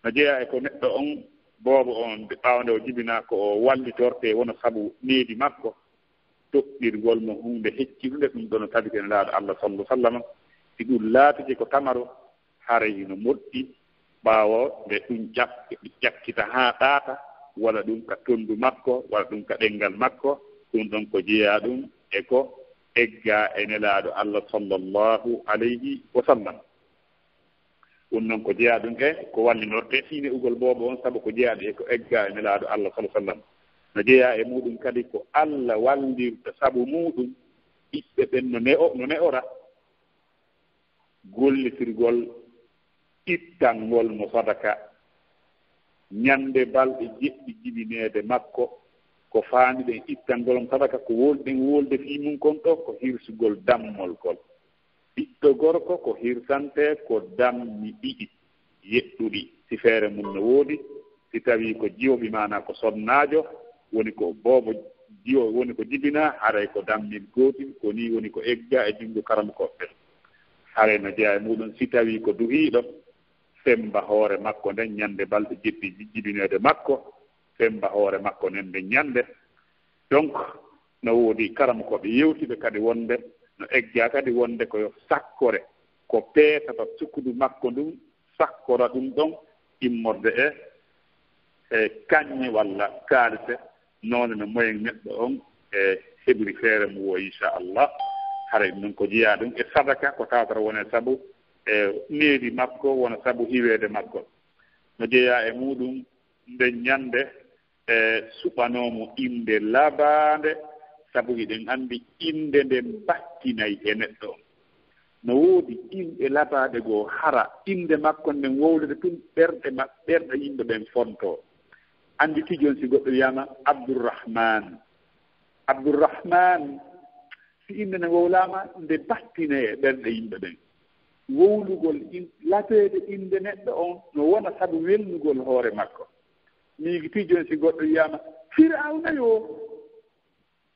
no jeeya e ko neɗɗo on boobo on ɓaawde o jibinaa ko o wallitorte wono sabu needi makko toɓɓirgol mo hunde hecciɗude ɗum ɗo no tabiten laaɗo Allah sallallahu sallam si ɗum laatike ko tamaro haray no moƴƴi ɓaawo nde ɗum ƴakkita haa ɗaata walla ɗum ka tonndu makko walla ɗum ka ɗenngal makko ɗum ɗon ko jeeyaa ɗum e ko egga e nelaaɗo Allah sallallahu alayhi wa sallam ɗum noon ko jeeyaa ɗum e ko wallinorte fiine ugol boobo on sabu ko jeeyaaɗo e ko egga e nelaaɗo Allah sallallahu sallam no jeeyaa e muɗum kadi ko Allah wallirta sabu muɗum ɓiɓɓe ɓen no ne'ora gollitirgol ittangol mo sadaka ñande balɗe jeɗɗi jibineede makko ko faamiɗen ittangol mo sadaka ko wolɗen wolde fii mum kon ɗo ko hirsugol dammol kol ɓiɗɗo gorko ko hirsante ko dammi ɗiɗi yeɗɗuɗi si feere mum no woodi si tawii ko jiwoɓi maana ko sonnaajo woni ko boobo jiwo woni ko jibina haray ko dammil gootil ko ni woni ko egga e junngo karamakooɓe haray no jeeya e muɗum si tawii ko duhiiɗo femba hoore makko nden ñande balɗe jeɗɗi jibineede makko femba hoore makko nden nde ñande donc no woodi karamakooɓe yewtiɓe kadi wonde no egga kadi wonde koyo sakkore ko peetata sukkudu makko ndum sakkora ɗum ɗon immorde e kaññe walla kaalise noone no moyen neɗɗo on e heɓiri feere mum wo inchallah haray ɗum ko jeeyaa ɗum e sadaka ko tawtata wone sabu e needi makko wona sabu hiweede makko no jeeyaa e muɗum nde ñande e suɓanoomo inde labaande sabu eɗen anndi inde nden bakkinayi e neɗɗo on no woodi inɗe labaaɗe goo hara inde makko nden wowlude tun ɓerɗe yimɓe ɓen fontoo anndi tijon si goɗɗo wiyama Abdourahman si inde ne wowlaama nde battina e ɓerɗe yimɓe ɓen wowlugol lateede inde neɗɗo on no wona sabu welnugol hoore makko miigiti jooni si goɗɗo wiyama Firawna yo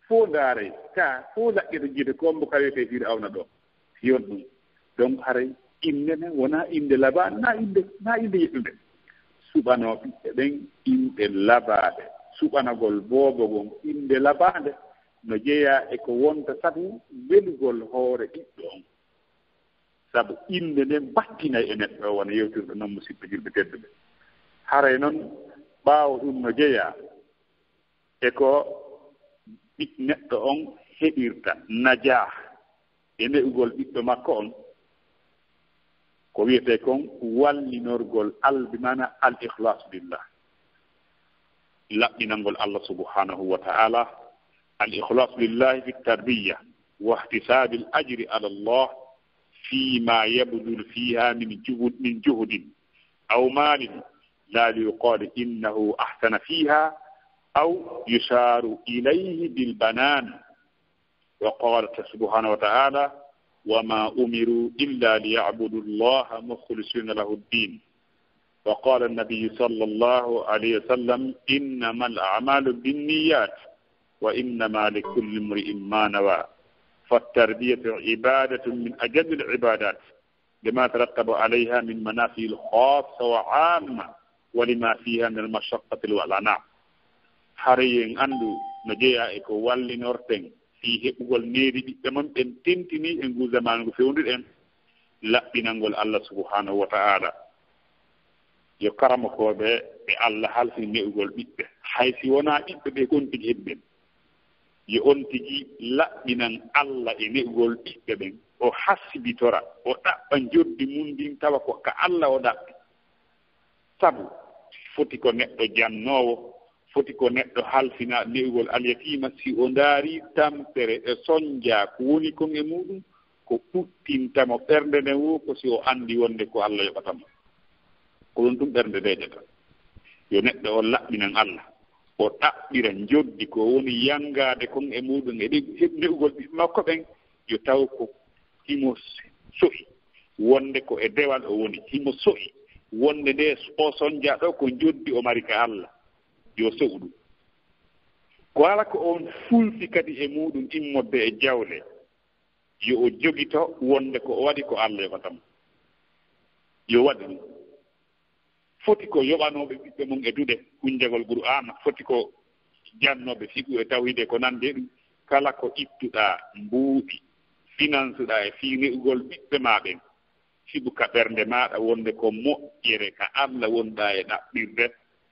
fo ndaare ka fo laƴƴete jiite kombo ka wiyete Firawna ɗo yon ɗum donc haray inde ne wona inde labaade na inde yeɓɓe suɓanoo ɓiɓɓe ɓen inde labaaɗe suɓanagol boobogon inde labaande no jeeya e ko wonta sabu welugol hoore ɓiɓɓe on sabu inde nden battina e neɗɗo o wona yewtirɗo noon musidɓe julɓe tedduɓe haray noon ɓaawo ɗum no jeeya e ko neɗɗo on heɓirta najaa e ne'ugol ɓiɓɓe makko on ko wiyete kon wallinorgol albi mana al ikhlas billah laɓɓinangol Allah subhanahu wa ta'ala al ikhlas billahi fi tarbiya wa ihtisabi al ajri ala Allah فيما يبذل فيها من جهد أو مال لا ليقال إنه أحسن فيها أو يشار إليه بالبنان وقال سبحانه وتعالى وما أمروا إلا ليعبدوا الله مخلصين له الدين وقال النبي صلى الله عليه وسلم إنما الأعمال بالنيات وإنما لكل امرئ ما نوى فالتربية عبادة من أجل العبادات لما ترتب عليها من منافع الخاصة وعامة ولما فيها من المشقة والعناء حريين أندو نجيا إكو والي نورتين فيه أقول نيري بمن تنتني إنغو زمان فيوندر إن لا بنانغول الله سبحانه وتعالى يكرمكو بالله حال في نيغول بيبه حيث ونا بيبه بيكون تجيبين yo on tigi laɓɓinan Allah e ne'ugol ɓiɓɓe ɓen o hasbitora o ɗaɓɓa joddi mum ndin tawa ko ka Allah o ɗaɓɓi sabu foti ko neɗɗo jannoowo foti ko neɗɗo halfina ne'ugol alyatima si o ndaari tampere e soñja ko woni kon e muɗum ko ɓuttintamo ɓernde nden wo ko si o anndi wonde ko Allah yoɓatamo ko ɗon ɗum ɓernde deƴata yo neɗɗo o laɓɓinan Allah o ɗaɓɓira joddi ko woni yangaade kon e muɗum e ne'ugol ɓiɓɓe makko ɓen yo taw ko himo so'i wonde ko e dewal o woni himo so'i wonde nde o soñja ɗo ko joddi o mari ka Allah yo so'u ɗum ko ala ko on fulti kadi e muɗum immodde e jawle yo o jogito wonde ko o waɗi ko Allah yoɓatamo yo waɗi ɗum foti ko yoɓanoɓe ɓiɓɓe mum e duɗe hunjagol Qur'ana foti ko jannoɓe figu e tawhide ko nande ɗum kala ko ittuɗa mbuuɗi finance ɗa e fi ne'ugol ɓiɓɓe ma ɓen figu ka ɓernde maɗa wonde ko moƴƴere ka Allah wonɗa e ɗaɓɓirde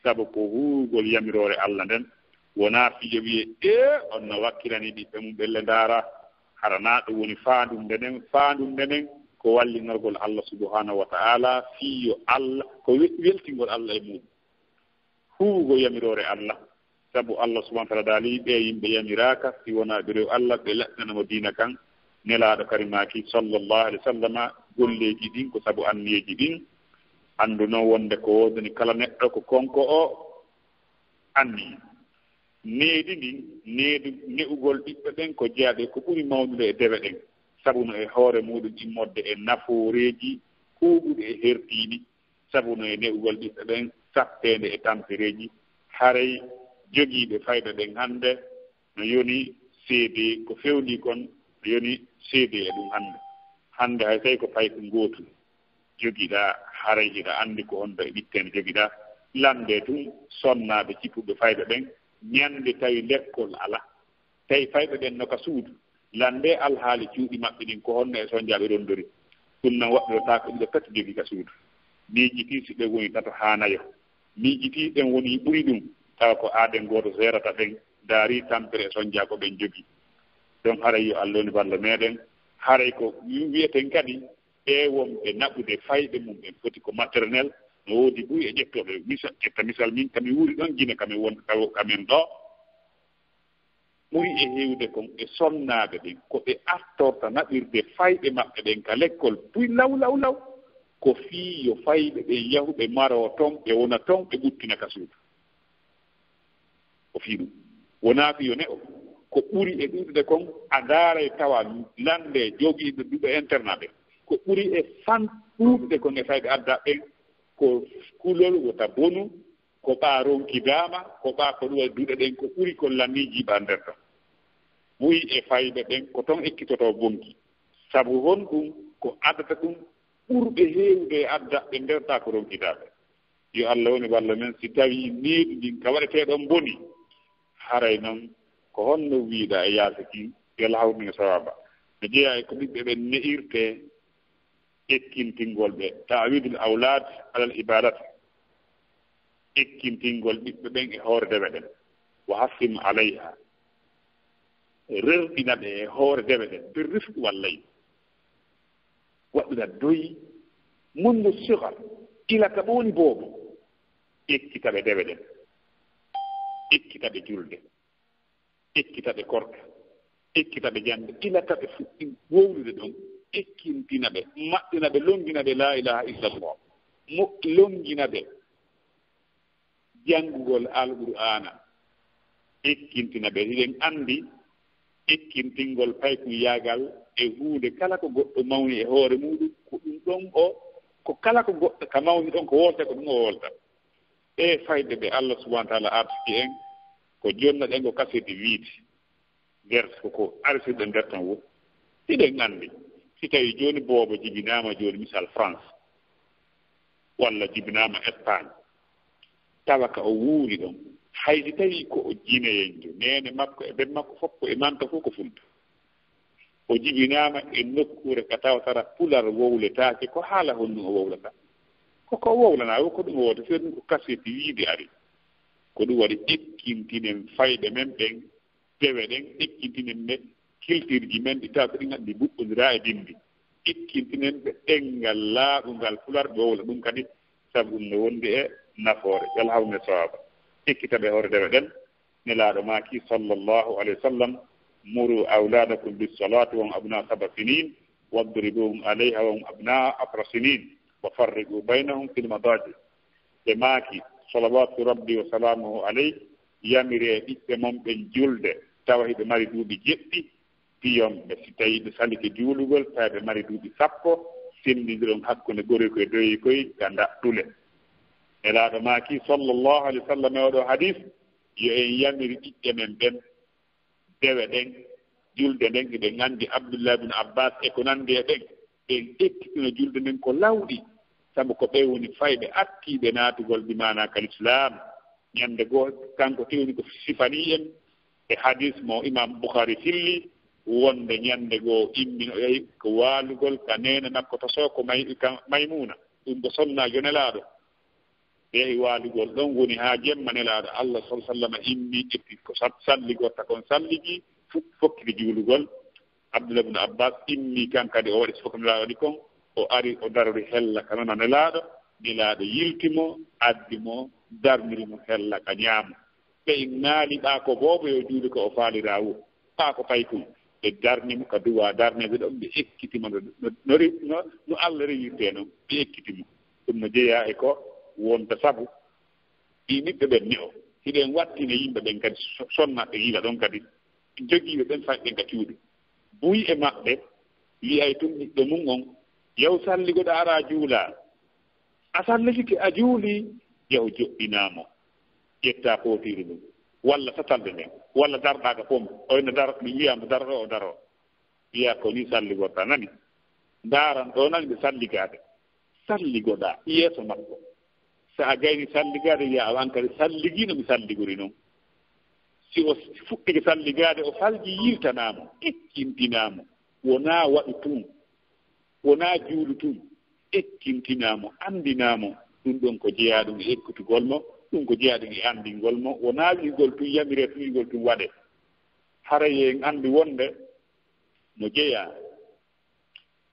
sabu ko huugol yamirore Allah nden wona fijo wiye on no wakkilani ɓiɓɓe mum ɓelle ndaara harana ɗum woni faandumde nden ko wallinorgol Allah subhanahu wa ta'ala fiyo Allah ko weltingol Allah e muɗum huugo yamirore Allah sabu Allah subhanahu wa ta'ala daali ɓe yimɓe yamiraka si wona ɓe rew Allah ɓe laɗɗanamo diina kan nelaɗo karimaki sallallahu alaihi wa sallam golleji ɗin ko sabu anniyeji ɗin anduno wonde ko wodani kala neɗɗo ko konko o anni needi ndin needu ne'ugol ɓiɓɓe ɓen ko jeyaɓe ko ɓuri mawnude e dewe ɗen sabuno e hoore muɗum immodde e nafooreji kuuɓuɗe e hertiiɗi sabuno e ne'ugol ɓiɓɓe ɓen sappede e tampereji haray jogiiɓe fayda ɗen hannde no yoni seede ko fewndi kon no yoni seede e ɗum hannde hay tawi ko fay ko gootum jogiiɗa haray hiɗa anndi ko honɗo e ɓittende jogiiɗa lande tun sonnaaɓe cippuɓe fayda ɓen ñande tawi lekkol ala tawi fayɓe ɓen no ka suudu lande alhaali cuuɗi maɓɓe ɗin ko honno e soñjaaɓe rondori ɗum noon waɗɗorota ko ɗiɗo tati jogii ka suudu miijiti si ɓe woni tato haa nayo miijiti ɗen woni ɓuri ɗum tawa ko aaden gooto seerata ɓen daari tampere e soñjaa ko ɓen jogii donc haray yo Allah woni balla meeɗen haray ko wiyeten kadi ƴeewomɓe naɓude fayɓe mum ɓen foti ko maternel no woodi ɓuy e ƴettoɓe ƴetta misal min kami wuuri ɗon gine kamin wonta kamen ɗo ɓuri e heewde kon e sonnaaɓe ɓen ko ɓe artorta naɓirde fayɓe maɓɓe ɓen ka l'école buy law ko fii yo fayɓe ɓen yahuɓe maroo ton ɓe wona ton ɓe ɓuttina ka suudu ko fii ɗum wonaa fi yo ne'o ko ɓuri e ɗuɗude kon a daara tawa lande jogiiɓe duɓe internet ɓe ko ɓuri e fan ɗuuɗude kon e fayɓe addaɓe ko kulol wota bonu ko ɓaa ronkidaama ko ɓaa ko ɗuwa duɗe ɗen ko ɓuri ko lanniijiiɓa nder ton ɓuyi e fayɓe ɓen ko toon ekkitoto bonki sabu hon ɗum ko addata ɗum ɓurɓe heewde e addaɓe ndertaa ko ronkidaaɓe yo Allah woni walla men si tawii neeɗi ɗin ka waɗeteeɗon boni haray noon ko honno wiiɗa e yaasa ki yalla hawni e sawaba no jeeya e ko ɓiɓɓe ɓen ne'irte ekkintingol ɓe ta'widul awlad alal ibadat ekkintingol ɓiɓɓe ɓen e hoordeɓe ɗen wa hassim alayha rerɗina ɓe e hoore deɓe ɗen ɓe rifɗu wallayi waɗɗuɗa doyi mundu sigar ila ka ɓooni boobo ekkita ɓe deɓe ɗen ekkita ɓe julde ekkita ɓe korka ekkita ɓe jande ila ka ɓe fuɗɗi wowlude ɗon ekkintina ɓe maɗɗina ɓe longina ɓe la ilaha illallah longina ɓe janngugol alqur'ana ekkintina ɓe hiɗen anndi ekkintingol paykum yaagal e huunde kala ko goɗɗo mawni e hoore muɗum ko ɗum ɗon o ko kala ko goɗɗo ka mawni ɗon ko wolta ko ɗum o wolta e fayde ɓe Allah subahana taala artiki en ko jonna ɗen ko kasete wiide nder koko arsirɗe nder tan wo hiɗen anndi si tawi jooni boobo jibinaama jooni misal France walla jibinaama Espagne tawa ka o wuuri ɗon haydi tawi ko o jineyenjo nene makko e ɓen makko fof ko e manta fof ko fulta o jibinaama e nokkure ka tawtara pular wowletaake ko haala honɗum o wowlata koko wowlanaa ko ɗum o wowta so ɗum ko kaseti wiide ari ko ɗum waɗi ekkintinen fayɓe men ɓen dewe ɗen ekkintinen ɓe kiltirji men ɗi taw ko ɗi nganndi buɓɓondiraa e dindi ekkintinen ɓe ɗenngal laaɓungal pular ɓe wowla ɗum kadi sabu ɗum no wondi e nafoore yalla hawne sawaba ekkita ɓe hoore dewe ɗen nelaaɗo maaki sallllahu alayhi wa sallam muru awladakum bisalati wahum abna 7 sinin wadribuhum alayha wahum abna 10 sinin wa farriqu baynahum fil madaji ɓe maaki salawatu rabbi wa salamuhu alayh yamire ɓiɓɓe mon ɓen julde tawa hiɓe mari duuɓi jeɗɗi piyomɓe si tawi ɓe salike juulugol tawa ɓe mari duuɓi 10 sendindiron hakkunde gori koye doyi koye ga daɗɗule nelaaɗo maaki sallllahu alayhi wa sallam e oɗo hadis yo en yamiri ɓiɓɓe men ɓen dewe ɗen julde nden eɓe nganndi abdoullah ibne abbas e ko nanndi e ɓen ɓen ekkitino julde nden ko lawɗi sabu ko ɓe woni fayɓe attiiɓe naatugol bimana kal islam ñannde goo kanko tewni ko sifani en e hadis mo imam boukhari filli wonde ñannde goo immino yehi ko waalugol ka nene makko to soo ko maymuna ɗum ko sonna jonelaaɗo ɓeyi waalugol ɗon woni haa jemma nelaaɗo allah sal sallam immi ƴetti ko salligotta kon salligi fokkiti juulugol abdoullah ibne abbas immi kankadi o waɗi sifoko nelaaɗo waɗi kon o ari o darori hella ka noona nelaaɗo yiltimo addimo darnirimo hella ka ñaamo ɓe naali ɓaa ko boobo yo juuɗe ko o faaliraa wo ɓaa ko paykum ɓe darnimo ka duwa darneɓe ɗon ɓe ekkitimo no allah rewirte noon ɓe ekkitimo ɗum no jeeya e ko wonta sabu ɗi ɓiɓɓe ɓen ne o hiɗen wattine yimɓe ɓen kadi sonnaɓe yiila ɗon kadi jogiiɓe ɓen fayi ɓen ka cuuɗi buyi e maɓɓe wiyay tum ɓiɓɓe mum on yaw salligoɗo ara juulaa a sallifike a juuli yaw joɗɗinaamo ƴetta pootiru ɗum walla satalde nden walla darɗaaka fof oyno dar mi wiyama darɗo o daro wiya ko ni salligorta nani ndaaran ɗo nani ɓe salligaade salligoɗaa yeeso makko so a gayni salligaade wiya awan kadi salligiino mi salligori noon si o fuɗɗike salligaade o falji yiltanaamo ekkintinaamo wonaa waɗu tun wonaa juulu tun ekkintinaamo anndinaamo ɗum ɗon ko jeyaa ɗum e ekkutugol mo ɗum ko jeyaa ɗum e anndingol mo wonaa wiigol tun yamire tun wiigol tun waɗe haraye en anndi wonde no jeyaa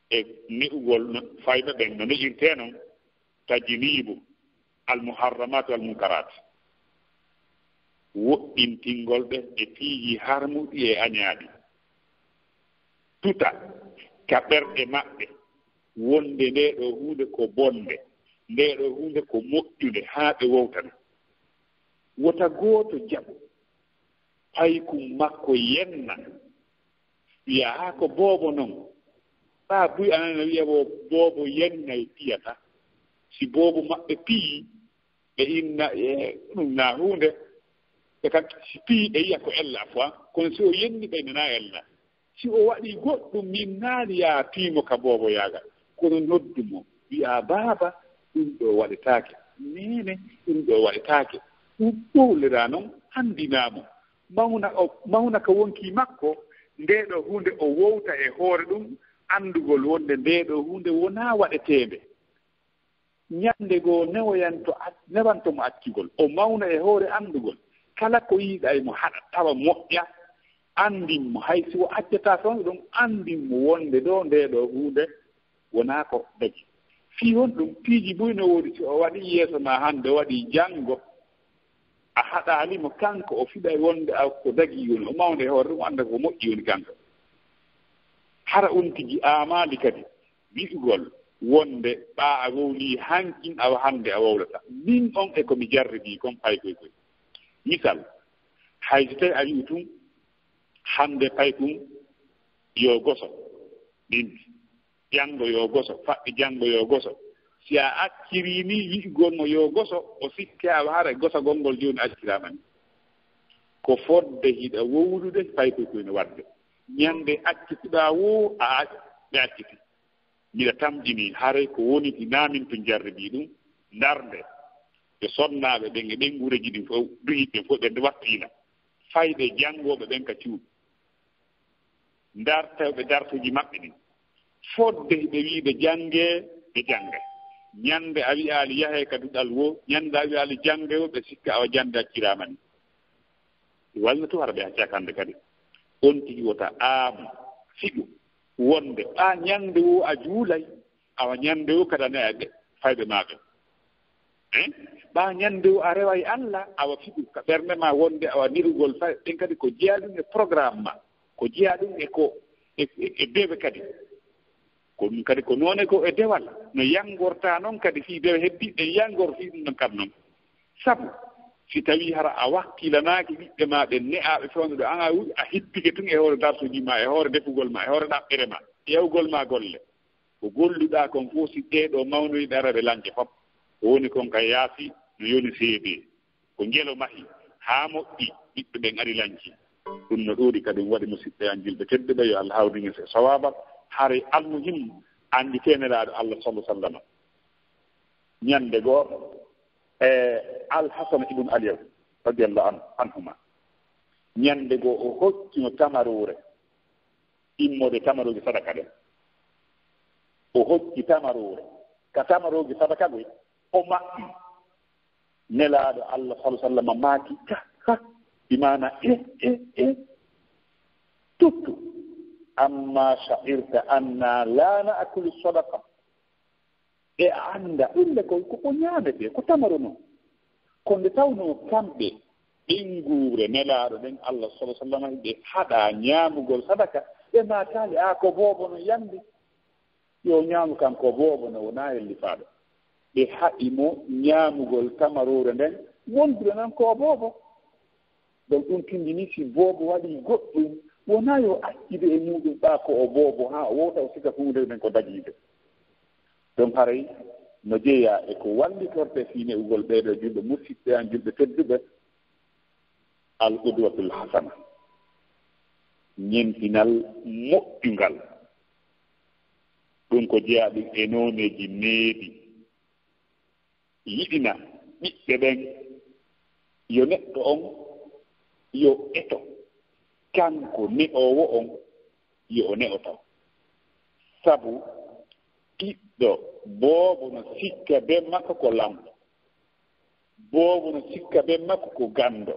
e ne'ugol fayɓe ɓen no ne'irtee noon tajiniibu almuharramat wal munkarat woɗɗintingol ɓe e piiji harmuɗi e añaaɗi tuta ka ɓerɗe maɓɓe wonde nde ɗo huunde ko bonde nde ɗo huunde ko moƴƴude haa ɓe wowtana wota gooto jaɓu paykum makko yenna wiya haa ko boobo noon ɓaa buy anana wiya boobo yennay piyata si boobo maɓɓe pii ɓe inna ɗum naa huunde ɓe kadi si pii ɓe yiya ko ella fois kono si o yenni ɓe nana ella si o waɗi goɗɗum min naani yaa piimo ka boobo yaaga kono noddu mo wiya baaba ɗum ɗo waɗetaake nene ɗum ɗo waɗetaake ɗum ɓowlira noon anndinaamo mawna ko wonki makko nde ɗo hunde o wowta e hoore ɗum anndugol wonde nde ɗo hunde wonaa waɗeteende ñannde goo newantomo accugol o mawna e hoore anndugol kala ko yiiɗa e mo haɗa tawa moƴƴa anndinmo hay si o accata toon ɗum anndinmo wonde ɗo nde ɗo hunde wonaa ko dagi fii hon ɗum piiji buyno woodi si o waɗi yeeso ma hannde o waɗi janngo a haɗaalimo kanko o fiɗa wonde ko dagi woni o mawnde e hoore ɗum annda ko moƴƴi woni kanko hara on tigi aamaali kadi wi'ugol wonde ɓaa a wowlii hankin awa hannde a wowlata min on e ko mi jarribii comme paykoy koy misal hay so tawi a wi'u tun hannde paykum yo goso ɗindi janngo yo goso faɓɓi janngo yo goso si a accirii ni wi'ugol mo yo goso o sikke awa hara gosagol ngol jooni acciraama ni ko fodde hiɗa wowlude paykoy koy no waɗde ñannde accitiɗaa wo a ɓe acciti mbiɗa tamƴini haray ko woni ki naamin to jarribii ɗum ndarde ɓe sonnaaɓe ɓen e ɓen gureji ɗin fof duyiɓe fof ɓe wattiina fayde janngooɓe ɓen ka cuuɗi ndartewɓe dartuji maɓɓe ɗin fodde ɓe wiiɓe janngee ɓe jannga ñannde a wiyaali yahee ka duɗal wo ñannde a wiyaali jannge o ɓe sikka awa jannde acciraama ni walno to hara ɓe accakande kadi on tigi wota aamu fiɗu wonde ɓaa ñannde o a juulay awa ñannde o kada ne a fayɓe maaɓe ɓaa ñannde o a rewa e Allah awa fiɗu ka ɓernde ma wonde awa nirugol fay ɗen kadi ko jeyaa ɗum e programme ma ko jeyaa ɗum e dewe kadi ko ɗum kadi ko noone ko e dewal no yanngortaa noon kadi fii dewe heddi ɗen yanngor fii ɗum ɗon kadi noon sabu si tawii hara a wakkilanaaki ɓiɓɓe maa ɓe ne'aaɓe feewno ɗo an a hippike tun e hoore darsuji ma e hoore defugol ma e hoore ɗaɓɓere ma ƴewgol ma golle ko golluɗaa kon fof si ɗeeɗoo mawnoyiɗe araɓe lanke fof ko woni kon ka yaasi no yoni seedee ko ngelo mahi haa moƴƴi ɓiɓɓe ɓen ari lanci ɗum no ɗoɗi kadi waɗi musidɓe an julɓe tedduɓe yo Allah hawriŋe so sawaba haray almuhim anndi teneraɗo Allah sallah sallam ñande goo alhasan ibnu aliyaw radiallahu anhuma ñande goo o hoccino tamarure immode tamaruji sadaka ɗen o hocci tamarure ka tamaruji sadaka goy o maɓɓi nelaaɗo Allah sallah sallam maaki ka bimana tuttu amma sha'irta anna la na'kulu sadaqa e anda ɗumde ko ñaamete ko tamaro noon ko nde tawno kamɓe ɓenguure nelaaɗo ɗen Allah sallah sallam ɓe haɗa ñaamugol sadaka ɓe maataali ko boobo no yamdi yo ñaamu kan ko boobo no wonaa hellifaaɗo ɓe haɗimo ñaamugol tamarore nden wondude nan ko boobo donc ɗum tindini si boobo waɗi goɗɗum wonaa yo accide e muɗum ɓaa ko o boobo haa o wowta o sika hunde nden ko dagiide donc haray no jeeya e ko wallitorte fiine ugol ɓeeɗo julɓe musidɓe an julɓe tedduɓe al udwatul hasana ñentinal moƴƴungal ɗum ko jeeya ɗum e nooneeji neeɗi yiɗina ɓiɓɓe ɓen yo neɗɗo on yo eto kanko ne'owo on yo o ne'oto sabu ɓiɗɗo boobo no sikka be makko ko lamɗo boobo no sikka be makko ko ganndo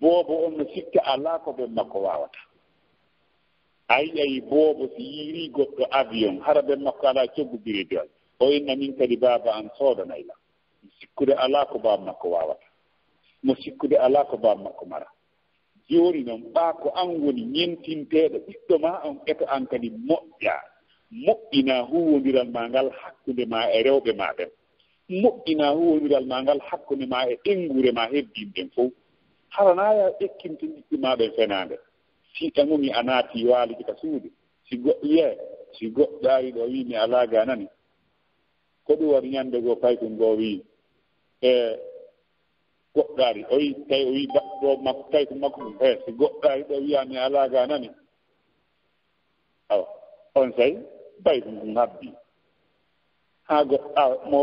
boobo on no sikka alaa ko be makko waawata ayi boobo si yiirii goɗɗo avion hara be makko alaa coggu biridiwal o inna min kadi baaba an soodanayla mo sikkude alaa ko baaba makko waawata mo sikkude alaa ko baaba makko mara jooni noon ɓaa ko an woni ñentinteeɗo ɓiɗɗo ma on eto an kadi moƴƴinaa huwondiral ma ngal hakkunde ma e rewɓe ma ɓen moƴƴinaa huwondiral ma ngal hakkunde ma e ɗenngure ma heddinɗen fof haranaya ekkintindi maɓe fenade si ɗamumi a naati waaliji ka suudu si goɗɗo wiye si goɗɗo ari ɗo wi mi alaa ga nani ko ɗum waɗi ñande goo paykum ngoo wi e goɗɗo ari o wi tawi o wi ɗo makko paykum makko ɗum si goɗɗo ari ɗo wiya mi alaa ga nani awa on sayi paykum ɗum habdi haa goɗɗo mo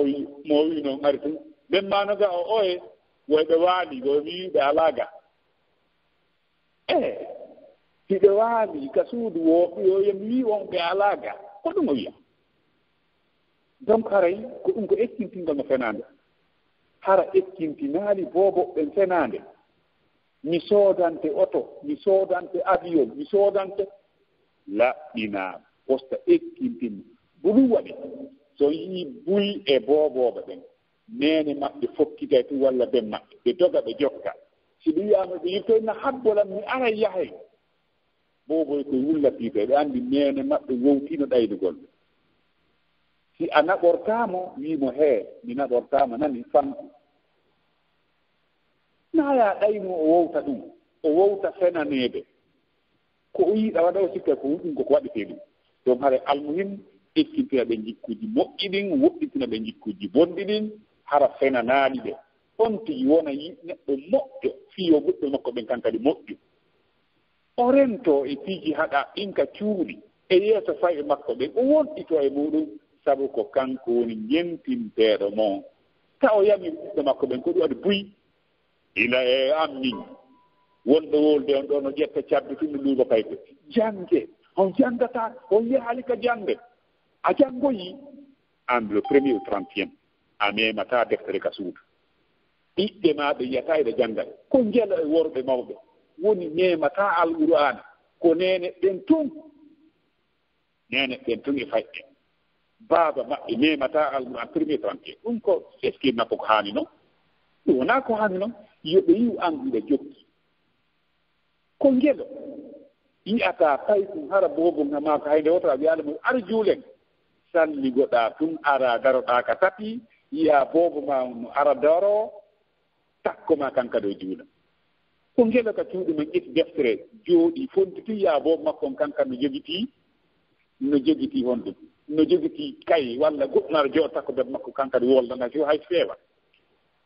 wi noon ari tum ɓen manoga o oye woyɓe waali go wiɓe alaa ga hiɓe waali ka suudu woɓe yo yemi wi on ɓe alaa ga ko ɗum o wiya donc haray ko ɗum ko ekkintingol no fenande hara ekkintinaali boobo ɓen fenande mi soodante oto mi soodante avion mi soodante laɓɓinaa posta ekkintinno bo ɗum waɗi so yii buy e boobooɓe ɓen nene maɓɓe fokkitay tu walla ɓen maɓɓe ɓe doga ɓe jokka si ɗum wiyama ɓe yirtoyna habbolam mi ara yahay booboy koye wullatiiɓe ɓe anndi nene maɓɓe wowtino ɗaydugol ɓe si a naɓortaamo wiimo hee mi naɓortaama nani famtu naaya ɗayno o wowta ɗum o wowta fenaneede ko o yiiɗa waɗa o sikka ko ɗum koko waɗetee ɗum donc hare almuhim ekkintina ɓe jikkuuji moƴƴi ɗin woɗɗitina ɓe jikkuuji bonɗi ɗin hara fenanaaɗi ɓe on tigi wona neɗɗo moƴƴo fiyo goɗɗo makko ɓen kan kadi moƴƴu o rento e piiji haɗa ɗinka cuuɗi e yeeso fayi makko ɓen o wonɗito e muɗum sabu ko kanko woni ñentinteeɗo mon ta o yami ɓiɓɓe makko ɓen ko ɗum waɗi buy ila e am min wonɗo wolde on ɗo no ƴetta cabbi tun no luuba payko jannge on janngata on yaali ka jannde a janngoyi an le premier ou 30e a memata deftere ka suudu ɓiɓɓe ma ɓe yiyata eɓe jannga ko njela e worɓe mawɓe woni memata alqur'ana ko nene ɗen tun e fayɗe baaba maɓɓe memata alqur'an premier 30e ɗum ko eskir makko ko haani noon ɗum wonaa ko haani noon yoɓe yiw annduɓe jokki ko ngelo yiyata paykum hara boobum ha maako haynde woto a wiyaala mo ar juulen salligoɗaa tun ara daroɗaa ka tapi yiya boobo ma no ara daro takko ma kanka ɗo juula ko ngelo ka cuuɗi men ƴetti deftere jooɗi fontiti yiya boobo makko on kanka no jogitii hon ɗum no jogitii kay walla goɗɗunara jooɗo takko ɓe makko kanka ɗo woldana so hay feewa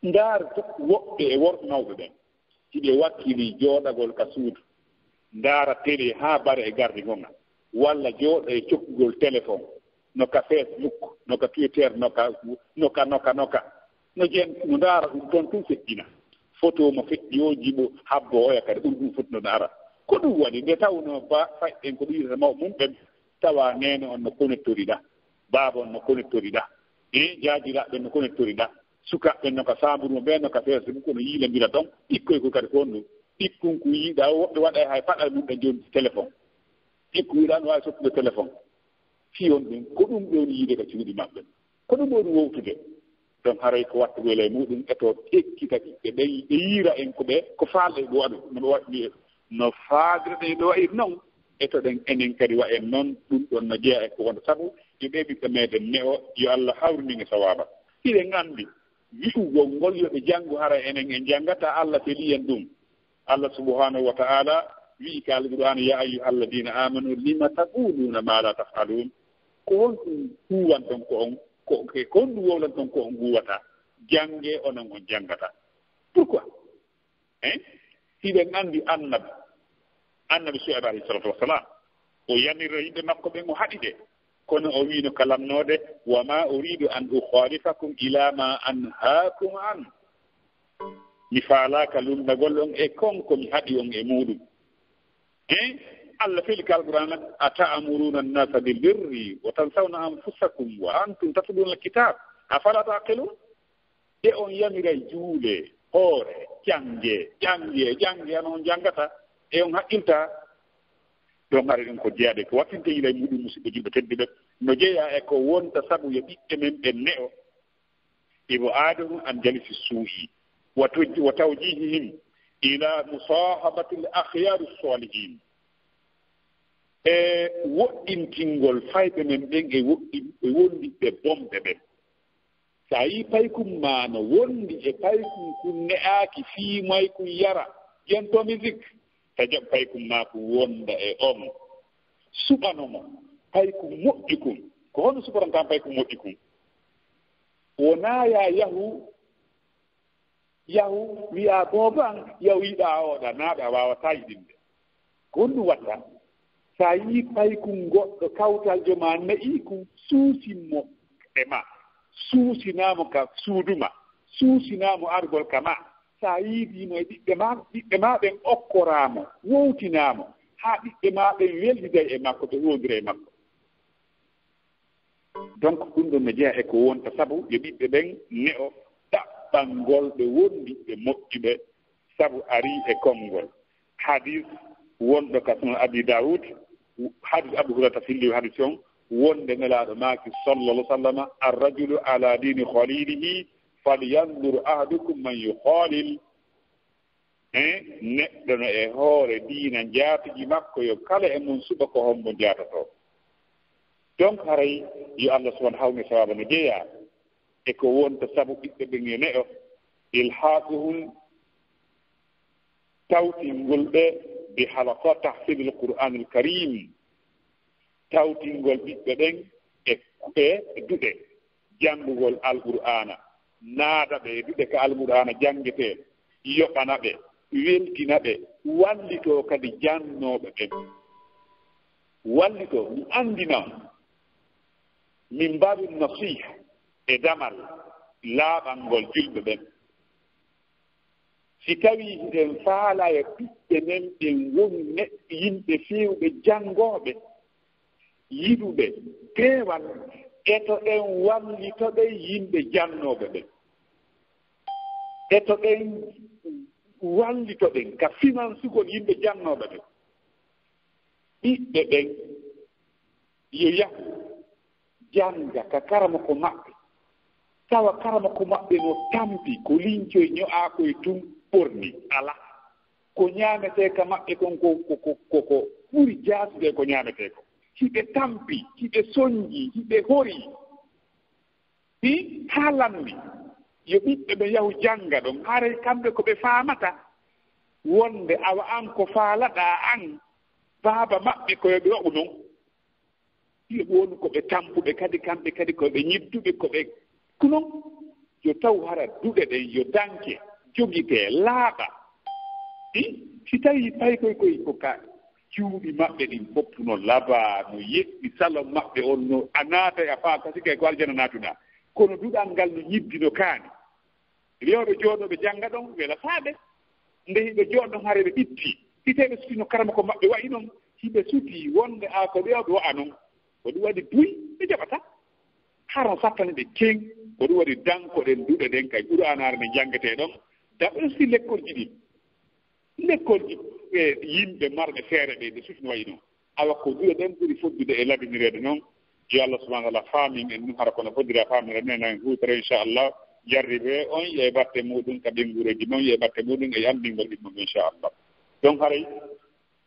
ndaar woɓɓe e worɓe mawɓe ɓen siɓe wakkili jooɗagol ka suudu ndaara télé haa bara e gardi gonga walla jooɗo e cokkugol téléphone no ka Facebook no ka Twitter no jeen no ndaara ɗum toon tun feƴƴina photo mo feƴƴiyooji mo habbo oya kadi ɗum ɗum fotino no ara ko ɗum waɗi nde tawno fayɗen ko ɗum yitata mawɓe mum ɓen tawa nene on no connectoriɗa baaba on no connectoriɗa e jaajiraɓe no connectoriɗa sukaɓe no ka samburumo ɓe no ka Facebook no yiilondira ton ɓikkoy ko kadi kon ɗum ɓikkun ko yiiɗa woɓɓe waɗa hay paɗal mum ɓe joni téléphone ɓikku yiiɗa no wawi sottude téléphone fiyon ɗum ko ɗum ɗon yiide ka cuuɗi maɓɓe ko ɗum woni wowtude donc haray ko wattugol e muɗum eto ekkita ɓiɓɓe ɓe ɓe yiira en ko ɓe ko faalɗe ɗo waɗu noɓe waɗi no faadreɗe ɗo wayir noon eto ɗen enen kadi wa en noon ɗum ɗon no jeeya e ko wonta sabu yo ɓe ɓiɓɓe meɗen ne o yo Allah hawrimin e sawaba hiɗen nganndi wi'ugol ngol yoɓe janngu hara enen en janngata Allah feli en ɗum Allah subhanahu wa ta'ala wi'i ka alqur'ana ya ayyuha alladina amanu lima taquluna ma la taf'alun ko hon ɗum huwanton ko on ko honɗum wowlanton ko on guwata jannge onon on janngata pourquoi hiɗen anndi annabi Su'ayb alayhi salatu wassalam o yanirra yimɓe makko ɓen o haɗi de kono o wiino kalamnoode wa ma uridu an ukhalifakum ila ma anhaakum an mi faalaaka lumnagol on e konko mi haɗi on e muɗum Allah feli ka alqur'ana a ta'muruna annasa bil birri wa tansawna anfusakum wa antum tatluna alkitab afala taqilun e on yamiray juule hoore jangge anon jangata e on haqqilta ɗon ari ɗum ko jeyaɗe ko wattinte yilay muɗum musidɓe julɓe tedduɓe no jeeya e ko wonta sabu yo ɓiɓɓe men ɓen ne'o ibo aadamu an jalisi suu'i wa tawjihihim ila musahabati l akhyari salihin e woɗɗintingol fayɓe men ɓen e wondiɓe bomɓe ɓen so a yii paykum ma no wondi e paykum kun ne'aaki fiimay kun yara yen to musique tajaɓ pay kum ma ko wonda e on suɓanomo pay ko moƴƴi kum ko hono suɓarantan pay ko moƴƴi kum wona yahu wiya booban yahu yiɗa oɗa naaɓe a wawata yiɗinde ko honɗum watta sa yii pay kum goɗɗo kawtaljo ma nayi kum suusinmo e ma suusinamo ka suuduma suusinamo argol ka ma sa yiidimo e ɓiɓɓe ma ɓen okkoramo wowtinamo haa ɓiɓɓe ma ɓen weldiday e makko ɓe wondira e makko donc ɗum ɗon ne jeeya e ko wonta sabu yo ɓiɓɓe ɓen ne'o ɗaɓɓalngol ɓe wondi ɓe moƴƴuɓe sabu ari e konngol hadis wonɗo ka sunan abi daoud hadis abu hurata filli hadis on wonde nelaaɗo maaki sallallah sallama arrajulu ala dini khalilihi falyandur ahadukum man yukhalil neɗɗo no e hoore diina jaatiji makko yo kala e mum suɓa ko hombo jaatoto donc haray yo allah subahana hawni sawaba no jeeya e ko wonta sabu ɓiɓɓe ɓen e ne'o ilhaquhum tawtingol ɓe bi halaka tahfidul qur'anil karim tawtingol ɓiɓɓe ɓen e duɗe janngugol alqur'ana naada ɓe e duɗe ka alqur'ana janngete yoɓana ɓe weltina ɓe wallito kadi jannooɓe ɓen wallito mi anndina min mbawi nasiha e damal laaɓalngol julɓe ɓen si tawi ɗen faala e ɓiɓɓe men ɓen woni neɗɗo yimɓe fewɓe janngooɓe yiɗuɓe peewal eto ɗen wallitoɓe yimɓe jannooɓe ɓen eto ɗen wallito ɗen ka financugol yimɓe jannooɓe ɓen ɓiɓɓe ɓen yo yahu jannga ka karama ko maɓɓe tawa karama ko maɓɓe no tampi ko liñcoye ño'aa koye tum ɓorni ala ko ñaametee ka maɓɓe kon ko ɓuri jaasude ko ñaametee ko hiɓe tampi hiɓe soñji hiɓe hori haalanmi yo ɓiɓɓe ɓe yahu jannga ɗon haray kamɓe ko ɓe faamata wonde awa an ko faalaɗaa an baaba maɓɓe koyo ɓe waɓu noon yo woni ko ɓe tampuɓe kadi kamɓe kadi koɓe ñidduɓe koɓe kunon yo taw hara duɗe ɗen yo danke jogitee laaɓa si tawi pay koy ko ka cuuɗi maɓɓe ɗin fof no labaa no yeɗɗi salon maɓɓe on no a naata a faa kasi kay ko aljana naatuɗaa kono duɗal ngal no ñibbino kaani rewɓe jooɗoɓe jannga ɗon wela faaɓe nde hiɓe jooɗon hare ɓe itti iteɓe sutino karama ko maɓɓe wayi noon hiɓe suti wonde a ko rewɓe wa'a noon ko ɗum waɗi buy ɓe jaɓata haran sattane ɓe keŋ ko ɗum waɗi dankoɗen duɗe ɗen kay ɓuri anaare nde janngetee ɗon daɓe si lekkolji ɗin lekkolji ɓe yimɓe marɓe feere ɓe ɓe sutino wayi noon awa ko duɗe ɗen ɓuri foddude e labinireede noon yo Allah subahana taala faamin en ɗum hara kono foddira faamire menen huutere inchallah jarriɓe on ye batte muɗum ka ɓengureji noon ye batte muɗum e anndingol ɗimmum inchallah donc haray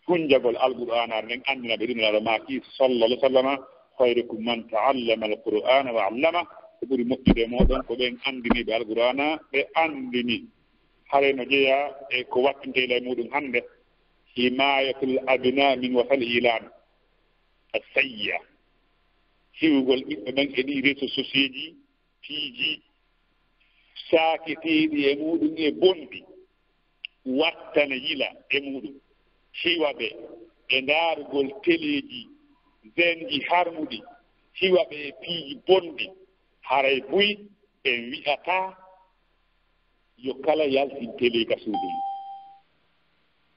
hunjagol alqur'anare nden anndina ɓe ɗum aɗa maaki sallallah sallama hayrukum man taallama alqur'ana wa allama ko ɓuri moƴƴude e moɗon ko ɓen anndiniɓe alqur'ana ɓe anndini hare no jeeya e ko wattintela e muɗum hannde himayatul abina min wasal ilan asayya hiwgol ɓiɓɓe ɓen e ɗi réseau sociaux ji piiji saaketeeɗi e muɗum e bonɗi wattana yila e muɗum hiwa ɓe e ndaarugol téléji zenji harmuɗi hiwa ɓe e piiji bonɗi haray buy en wi'ata yo kala yaltin télé ka suudu mum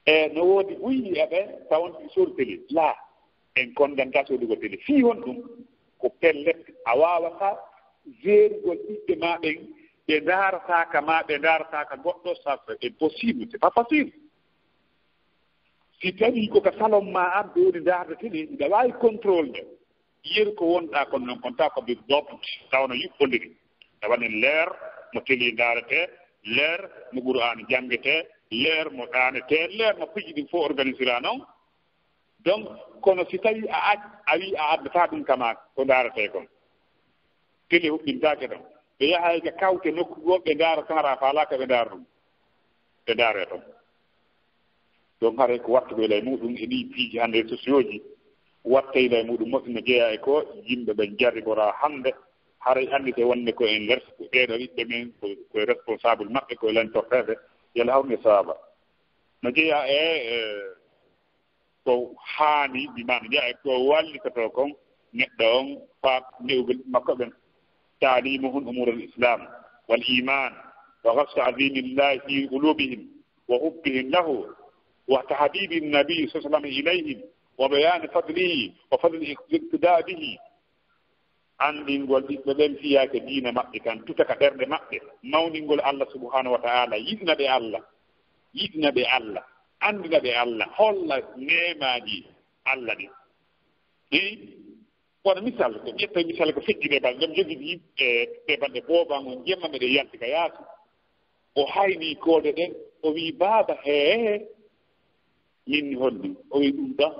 e no woodi ɓuyɗi e ɓe tawon sodu télé laa en kondanta sodugo télé fii hon ɗum ko pellet a waawata jeerugol ɓiɓɓe ma ɓen ɓe ndaarataaka ma ɓe ndaarataaka goɗɗo ça c'est impossible c'est pas facile si tawi koka salon ma an ɓe woni ndaarde télé ɓe waawi contrôle de yeru ko wonɗaa kono noon kontaa ko ɓe doɓte tawno yuɓɓondiri tawanen leer mo télé ndaaretee leer mo qur'an janngetee leer mo ɗaanetee leer mo piiji ɗin fof organisera noon donc kono si tawi a wi a addataa ɗum kama ko ndaaretee kon télé huɓɓintaake ɗon ɓe yahayka kawte nokku goo ɓe ndaara tan raa faalaaka ɓe ndaara ɗum ɓe ndaaree toon donc hare ko wattuɓe lay muɗum e ɗi piiji hannde sociaux ji watta lay muɗum moƴƴi no jeeya e ko yimɓe ɓe jarribora hannde haray anndite wonde ko en nder ɓeeɗo ɓiɓɓe men koye responsable maɓɓe koye lentorteɓe yala hawne saaba no jeeya ko haani mbimano jeeya e ko wallitoto kon neɗɗo on faat newgol makko ɓen taalimuhum umura l islam wal iman wa gafsu azimillahi fi qulubihim wa hubbihim lahu wa tahbibi nnabii sa sallam ilayhim wa bayani fadlihi wa fadli iqtida bihi anndingol ɓiɓɓe ɓen fiyaake diina maɓɓe kan tutaka ɗerɗe maɓɓe mawningol allah subhanahu wa taala yiɗna ɓe allah anndina ɓe allah holla nemaaji allah ɗin kono misal ko ƴetta misal ko feƴƴire balɗe ɗem jogii yimɓe ɓe balɗe booban on jemmaɓe ɗe yalti ka yaatu o hayni koode ɗen o wii baaba hee min holɗum o wi ɗum ɗon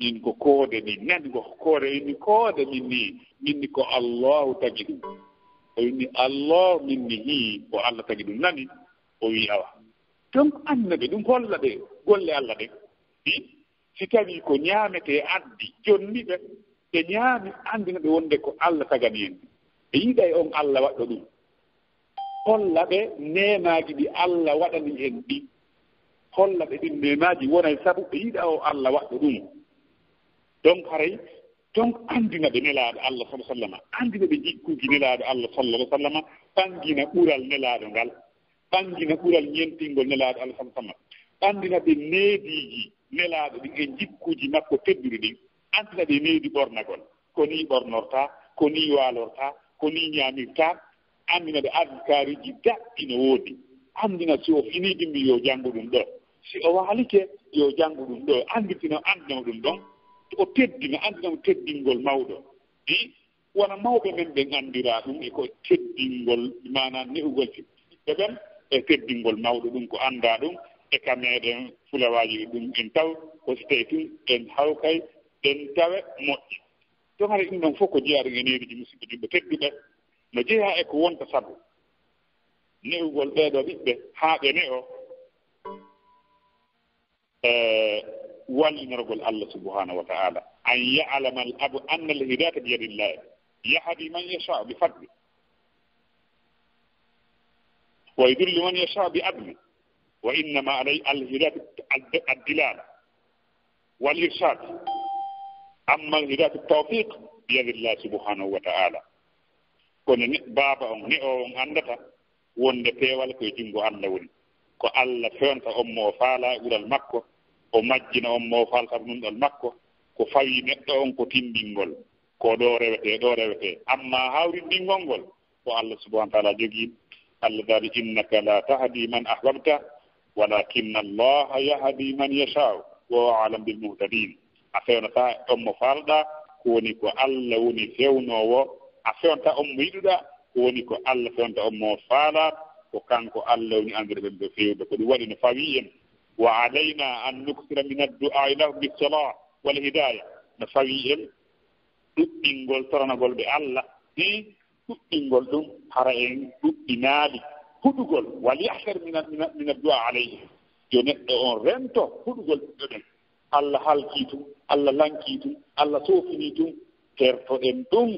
min ko koode ni nani ko koode inni koode minni ko allahu tagi ɗum o winni allah minni hi ko allah tagi ɗum nani o wi awa donc annaɓe ɗum holla ɓe golle allah ɗen si tawi ko ñaamete addi jonni ɓe ɓe ñaami anndina ɓe wonde ko allah tagani en ɓe yiiɗa e on allah waɗɗo ɗum holla ɓe nemaaji ɗi allah waɗani en ɗi holla ɓe ɗin nemaaji wonay sabu ɓe yiiɗa o allah waɗɗo ɗum donc haray donc anndina ɓe nelaaɗo allah sala sallam anndina ɓe jikkuji nelaaɗo allah sallallah sallam ɓangina ɓural nelaaɗo ngal ɓangina ɓural ñentingol nelaaɗo allah sala sallam anndina ɓe neediiji nelaaɗo ɗin e jikkuji makko tedduɗi ɗin anndina ɓe needi ɓornagol ko ni ɓornorta ko ni waalorta ko ni ñaamirta anndina ɓe adkariji daɓɓi no woodi anndina si o finii dimbi yo janngo ɗum ɗo si o waalike yo janngo ɗum ɗo annditino anndinamo ɗum ɗon o teddina anndinamo teddingol mawɗo wona mawɓe men ɓe anndira ɗum e ko teddingol mana ne'ugol ɓiɓɓe ɓen e teddingol mawɗo ɗum ko annda ɗum e ka meɗen fulawaji ɗum en taw ko so tawi tun en hawkay en tawe moƴƴi donc hara ɗum ɗon fof ko jeeyaɗum e neeriji musidɓe jumɓe tedduɓe no jeeya e ko wonta sabu ne'ugol ɓeeɗo ɓiɓɓe haa ɓe ne o wallinorgol allah subhanahu wa ta'ala an ya'lama al abu anna al hidayata bi yadillahi yahdi man yasha bi fadli wa yudillu man yasha bi adli wa innama alay al hidayatu ad dilala wal irshad amma al hidayatu tawfiq bi yadillahi subhanahu wa ta'ala kono baaba on ne o on andata wonde peewal koye junngo allah woni ko allah fewnta on mo faala ɓural makko o majjina on mo falta nunɗal makko ko fawi neɗɗo on ko tindingol ko ɗo rewete amma hawrindingol ngol ko allah subahana taala jogii allah daali innaka la tahdi man ahbabta walakinna allaha yahdi man yashau wa alam bil muhtadin a fewnata on mo falɗa ko woni ko allah woni fewnowo a fewnta on mo yiɗuɗa ko woni ko allah fewnta on mo faala ko kanko allah woni andude ɓen ɓe fewde ko ɗum waɗi no fawi en wa alayna an nuksira min addu'ai lahu bisalah wal hidaya no fawi en ɗuɗɗingol toranagol ɓe allah ɗuɗɗingol ɗum hara en ɗuɗɗinaali huɗugol wal yahtar min addu'a alayhi yo neɗɗo on rento huɗugol ɓiɓɓe ɓen allah halkii tum allah lankii tum allah soofini tum tertoɗen ɗum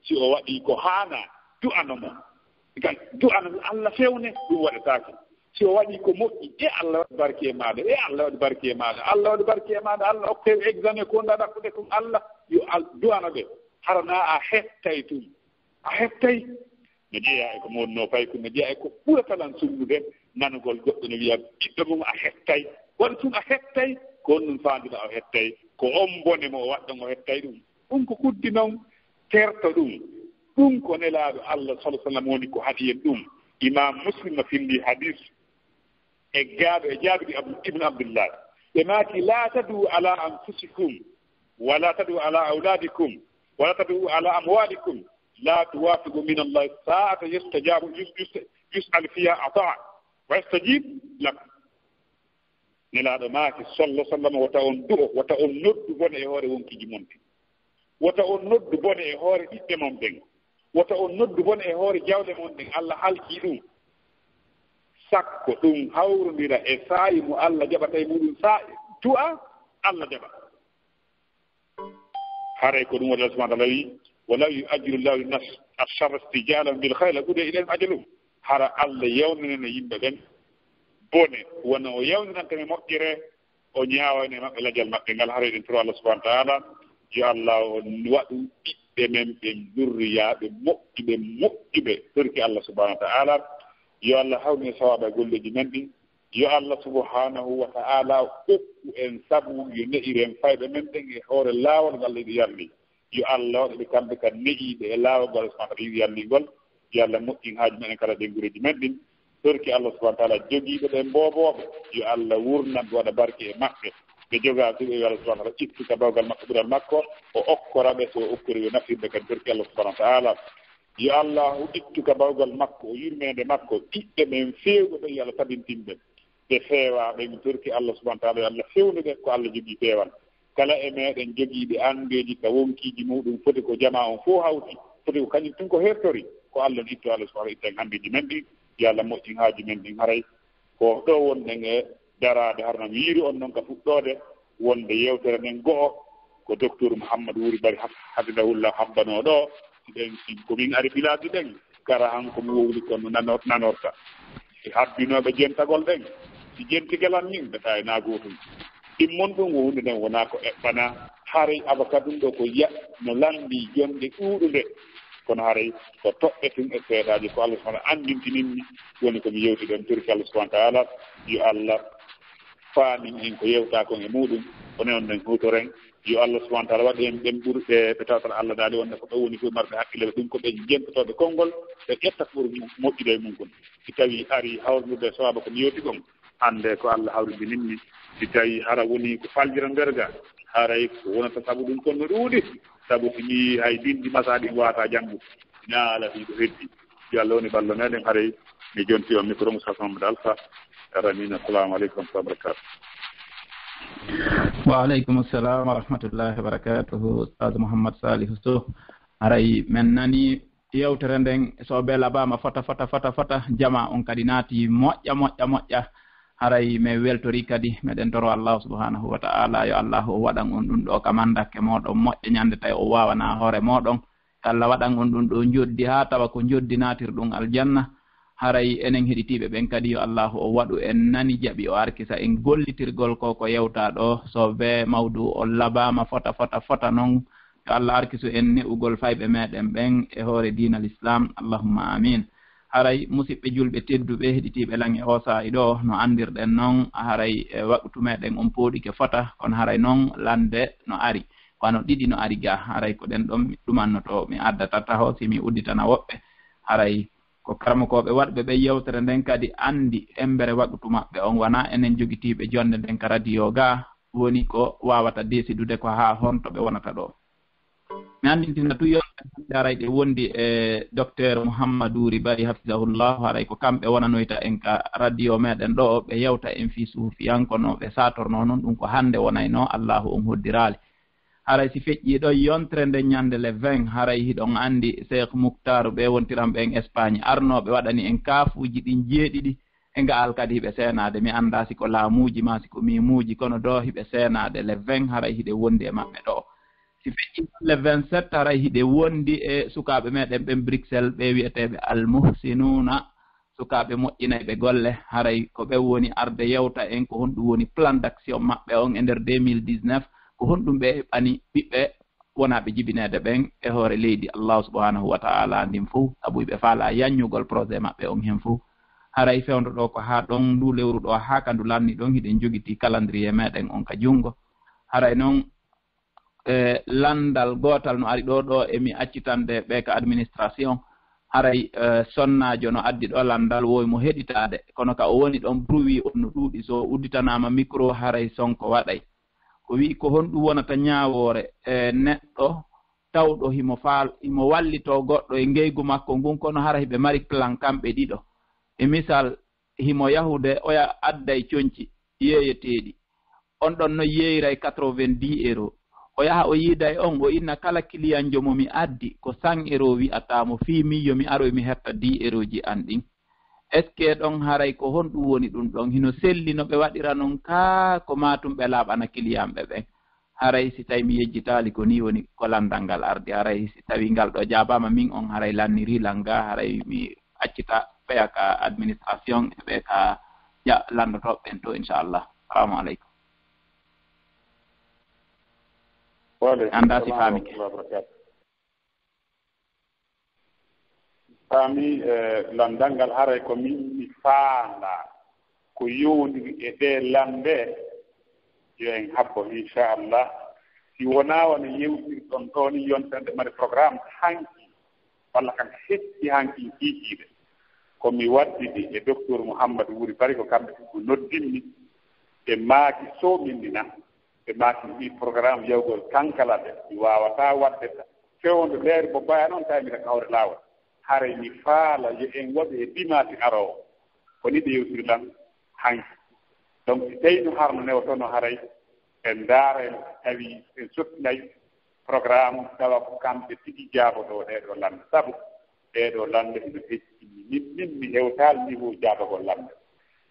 si o waɗi ko haana du'ano mo gam du'ano allah fewne ɗum waɗataake si o waɗi ko moƴƴi e allah waɗi barke e maaɗa allah waɗi barke e maaɗa allah waɗi barke e maaɗa allah okke exame ko nda ɗakkude tum allah yo du'ano ɓe harana a hettay tum a hettay no jeeya e ko monno fay ko no jeeya e ko ɓuratalan sumnude nanugol goɗɗo no wiya ɓiɗɗo mum a hettay waɗi tum a hettay ko on ɗum faanduɗa o hettay ko on bone mo o waɗɗon o hettay ɗum ko kuddi noon terto ɗum ko nelaaɗo allah sallah sallam woni ko haɗi en ɗum imam muslim no findi hadis e gaaɗo e jaabiɗi ibnu abdullah ɓe maaki la taduu ala anfusikum wala taduu ala auladikum wala taduu ala amwalikum la tuwafiqu min allahi saata yustajabu yus'al fiha ataa wa yastajib lakum nelaaɗo maaki sallah sallam wata on du'o wata on noddu bone e hoore wonkiji monti wata on noddu bone e hoore ɓiɓɓe mon ɓen wata on noddu bone e hoore jawɗe mon ɗen allah halkii ɗum sakko ɗum hawrodira e saayi mo Allah jaɓata e muɗum tu'a Allah jaɓa haray ko ɗum waɗi Allah subahana taala wi walaw yuajjilu llahu linnas asharra istijalan bil hayre ɓuuɗe ilen ajalum hara Allah yewnanene yimɓe ɓen bone wona o yewninantame moƴƴire o ñaawani e maɓɓe lajal maɓɓe ngal hara eɗen toro Allah subahana taala yo Allah o waɗu ɓiɓɓe men ɓe durriyaɓe moƴƴuɓe torki Allah subahana wa taala yo Allah hawni sawaba e golleji men ɗi yo Allah subhanahu wa ta'ala okku en sabu yo ne'iren fayɓe men ɗen e hoore laawol ngal ɗiɗi yarli yo Allah waɗa ɓe kamɓe kadi ne'iɓe e laawol ngal subhanahu wa ta'ala yiɗi yarligol yo Allah moƴƴin haaji men en kala ɗen gureji men ɗin torki Allah subhanahu wa ta'ala jogiiɓe ɓe mbooboɓe yo Allah wurnan waɗa barke e maɓɓe ɓe jogaa tuɓe yo Allah subhanahu wa ta'ala ittuka bawgal maɓɓe ɓural makko o okkoraɓe so okkori yo nafirɓe kadi torki Allah subhanahu wa ta'ala yo Allah ittuka bawgal makko o yurmede makko ɓiɓɓe men fewɓe ɓe yo Allah tabintinɓe ɓe feewaɓe mi torki Allah subahana taala yo Allah fewnuɓe ko Allah jogii feewal kala e meɗen jogiiɓe andeji ka wonkiiji muɗum foti ko jama on fof hawti foti ko kañum tun ko hertori ko Allah n itto Allah subahana itten andeji men ɗi yo Allah moƴƴin haaji men ɗin haray ko ɗo wonɗen e darade harno mi yiiri on noon ka fuɗɗode wonde yewtere men go'o ko docteur Mouhamadou Wuri Bari hafidahullah habbano ɗo ɗen komin ari village ɗen kara han komi wowli kono nanorta habbinoɓe jentagol ɗen si jentigelan min ɓe tawi nagotum ɗimmon ɗum wo hunde nden wona ko eɓɓana haray abaka ɗum ɗo ko no landi jonde ɗuuɗude kono haray ko toɓɓe tun e seeɗaji ko Allah subahana andintininmi woni komi yewti ɗon turki Allah subahana taala yo Allah faamin en ko yewta kon e muɗum one on nden hutoren yo Allah subahana taala waɗi en ɓen ɓurɓe ɓe tawtata Allah daali wonde ko ɗo woni fof marɓe hakkille ɓe ɗum ko ɓe jentotoɓe konngol ɓe ƴetta ɓuri moƴƴude e mum kon si tawi ari hawrude sowaba komi yewti kon hande ko Allah hawridininmi si tawi hara woni ko faljira nderga haray ko wonata sabu ɗum kon no ɗuuɗi sabu so mi hay bindi masaɗi wata janngu ñaala ɗiɗo heddi yo Allah woni ballo meɗen haray mi jonti on micro Moussa Mamadou Alpha aramina assalamu aleykum wa barakatuh wa aleykum assalam wa rahmatullahi wa barakatuhu ustad Mouhammad Salihu Sow haray men nani yewtere nden so be labama fota jama on kadi naati moƴƴa haray me weltori kadi meɗen toro Allah subhanahu wa ta'ala yo Allah o waɗan on ɗum ɗo kamandakke moɗon moƴƴe ñande tawi o wawana hoore moɗon Allah waɗan on ɗum ɗo joddi ha tawa ko joddi natir ɗum aljanna haray enen heɗitiɓe ɓen kadi yo Allah o waɗu en nani jaɓi o arkisa en gollitirgol ko yewta ɗo so be mawdu o labama fota noon yo Allah arkisu en ne'ugol fayɓe meɗen ɓen e hoore diinal islam allahumma amin haray musidɓe julɓe tedduɓe heɗitiɓe lan e o sa'i ɗo no andirɗen noon haray waktu meɗen on pooɗike fota kono haray noon lande no ari kono ɗiɗi no ari ga haray ko ɗen ɗon ɗumannoto mi addata taho si mi udditana woɓɓe haray ko karamokoɓe waɗɓe ɓe yewtere nden kadi andi embere waktu maɓɓe on wona enen jogitiɓe jonde nden ka radio ga woni ko wawata desidude ko ha honto ɓe wonata ɗo mi andintina tu yonɓe haray ɗe wondi e docteur Mouhamadou Wuri Bari hafisahullah haray ko kamɓe wonanoyta en ka radio meɗen ɗo ɓe yewta en fi suufiyankono ɓe satorno noon ɗum ko hande wonayno Allahu on hoddirali haray si feƴƴi ɗo yontere nde ñande le 20 haray hiɗon andi Cheikh Mouktar ɓe wontiranɓe en Espagne arnoɓe waɗani en kaafuji ɗin jeeɗiɗi e ngaal kadi hiɓe seenade mi anda siko laamuji ma siko mimuji kono ɗo hiɓe seenade le 20 haray hiɗe wondi e maɓɓe ɗo si feƴƴi le 27 haray hiɗe wondi e sukaɓe meɗen ɓen Bruxelles ɓe wiyeteɓe almuhsinuna sukaɓe moƴƴinayɓe golle haray ko ɓe woni arde yewta en ko honɗum woni plan d'action maɓɓe on e nder 2019 ko honɗum ɓe ɓani ɓiɓɓe wonaɓe jibinede ɓen e hoore leydi Allah subhanahu wa ta'ala ndin fo sabu ɓe faala yanñugol projet maɓɓe on hen fo haray fewndo ɗo ko ha ɗon ndu lewru ɗo ha ka ndu lanni ɗon hiɗen jogiti calendrier meɗen on ka jungo haray noon landal gotal no ari ɗo emi accitande ɓe ka administration haray sonnajo no addi ɗo landal wowi mo heɗitade kono ka o woni ɗon bruit on no ɗuuɗi so udditanama micro haray sonko waɗay ko wi ko honɗum wonata ñaawore neɗɗo tawɗo himo wallito goɗɗo e ngeygu makko ngun kono hara hiɓe mari plan kamɓe ɗiɗo e misal himo yahude oya adday coñci yeeyeteeɗi on ɗon no yeeyray 90 euros o yaha o yiiday on o inna kala client jomo mi addi ko 100 euros wi'atamo fii mi yomi aroy mi hetta 10 euros ji an ɗin est ce que ɗon haray ko honɗum woni ɗum ɗon hino selli no ɓe waɗira noon ka ko matum ɓe laaɓana kiliyanɓe ɓen haray si tawi mi yejjitali ko ni woni ko landal ngal ardi haray si tawi ngal ɗo jaabama min on haray lanniri langa haray mi accita ɓeya ka administration e ɓe ka landotoɓe ɓen to inchallah salamu aleykum anda si faamike faami landal ngal haray ko min mi faanda ko yowndiri e ɗe lande yo en habbo inchallah si wonaa wona yewtirɗon ɗo ni yontande mane programme hanki walla kan hecci hanki kiikiiɗe komi waddidi e docteur Mouhamadou Wuri Bari ko kamɓe ko noddinmi ɓe maaki soomindina ɓe maaki mbi programme yewgol kankala ɗe mi waawataa wadde fewndo leere bo baya noon tawi mbiɗa kawre laawol haray mi faala yo en waɗe e dimaati aroo ko ni ɓe yewtirlan hanki donc si tawi no harno newotono haray en ndaaren tawi en sottinay programme tawa ko kamɓe tigi jaaboɗo ɗeɗo lande sabu ɗeɗo lande ino heccini min mi hewtaal niveau jaabagol lande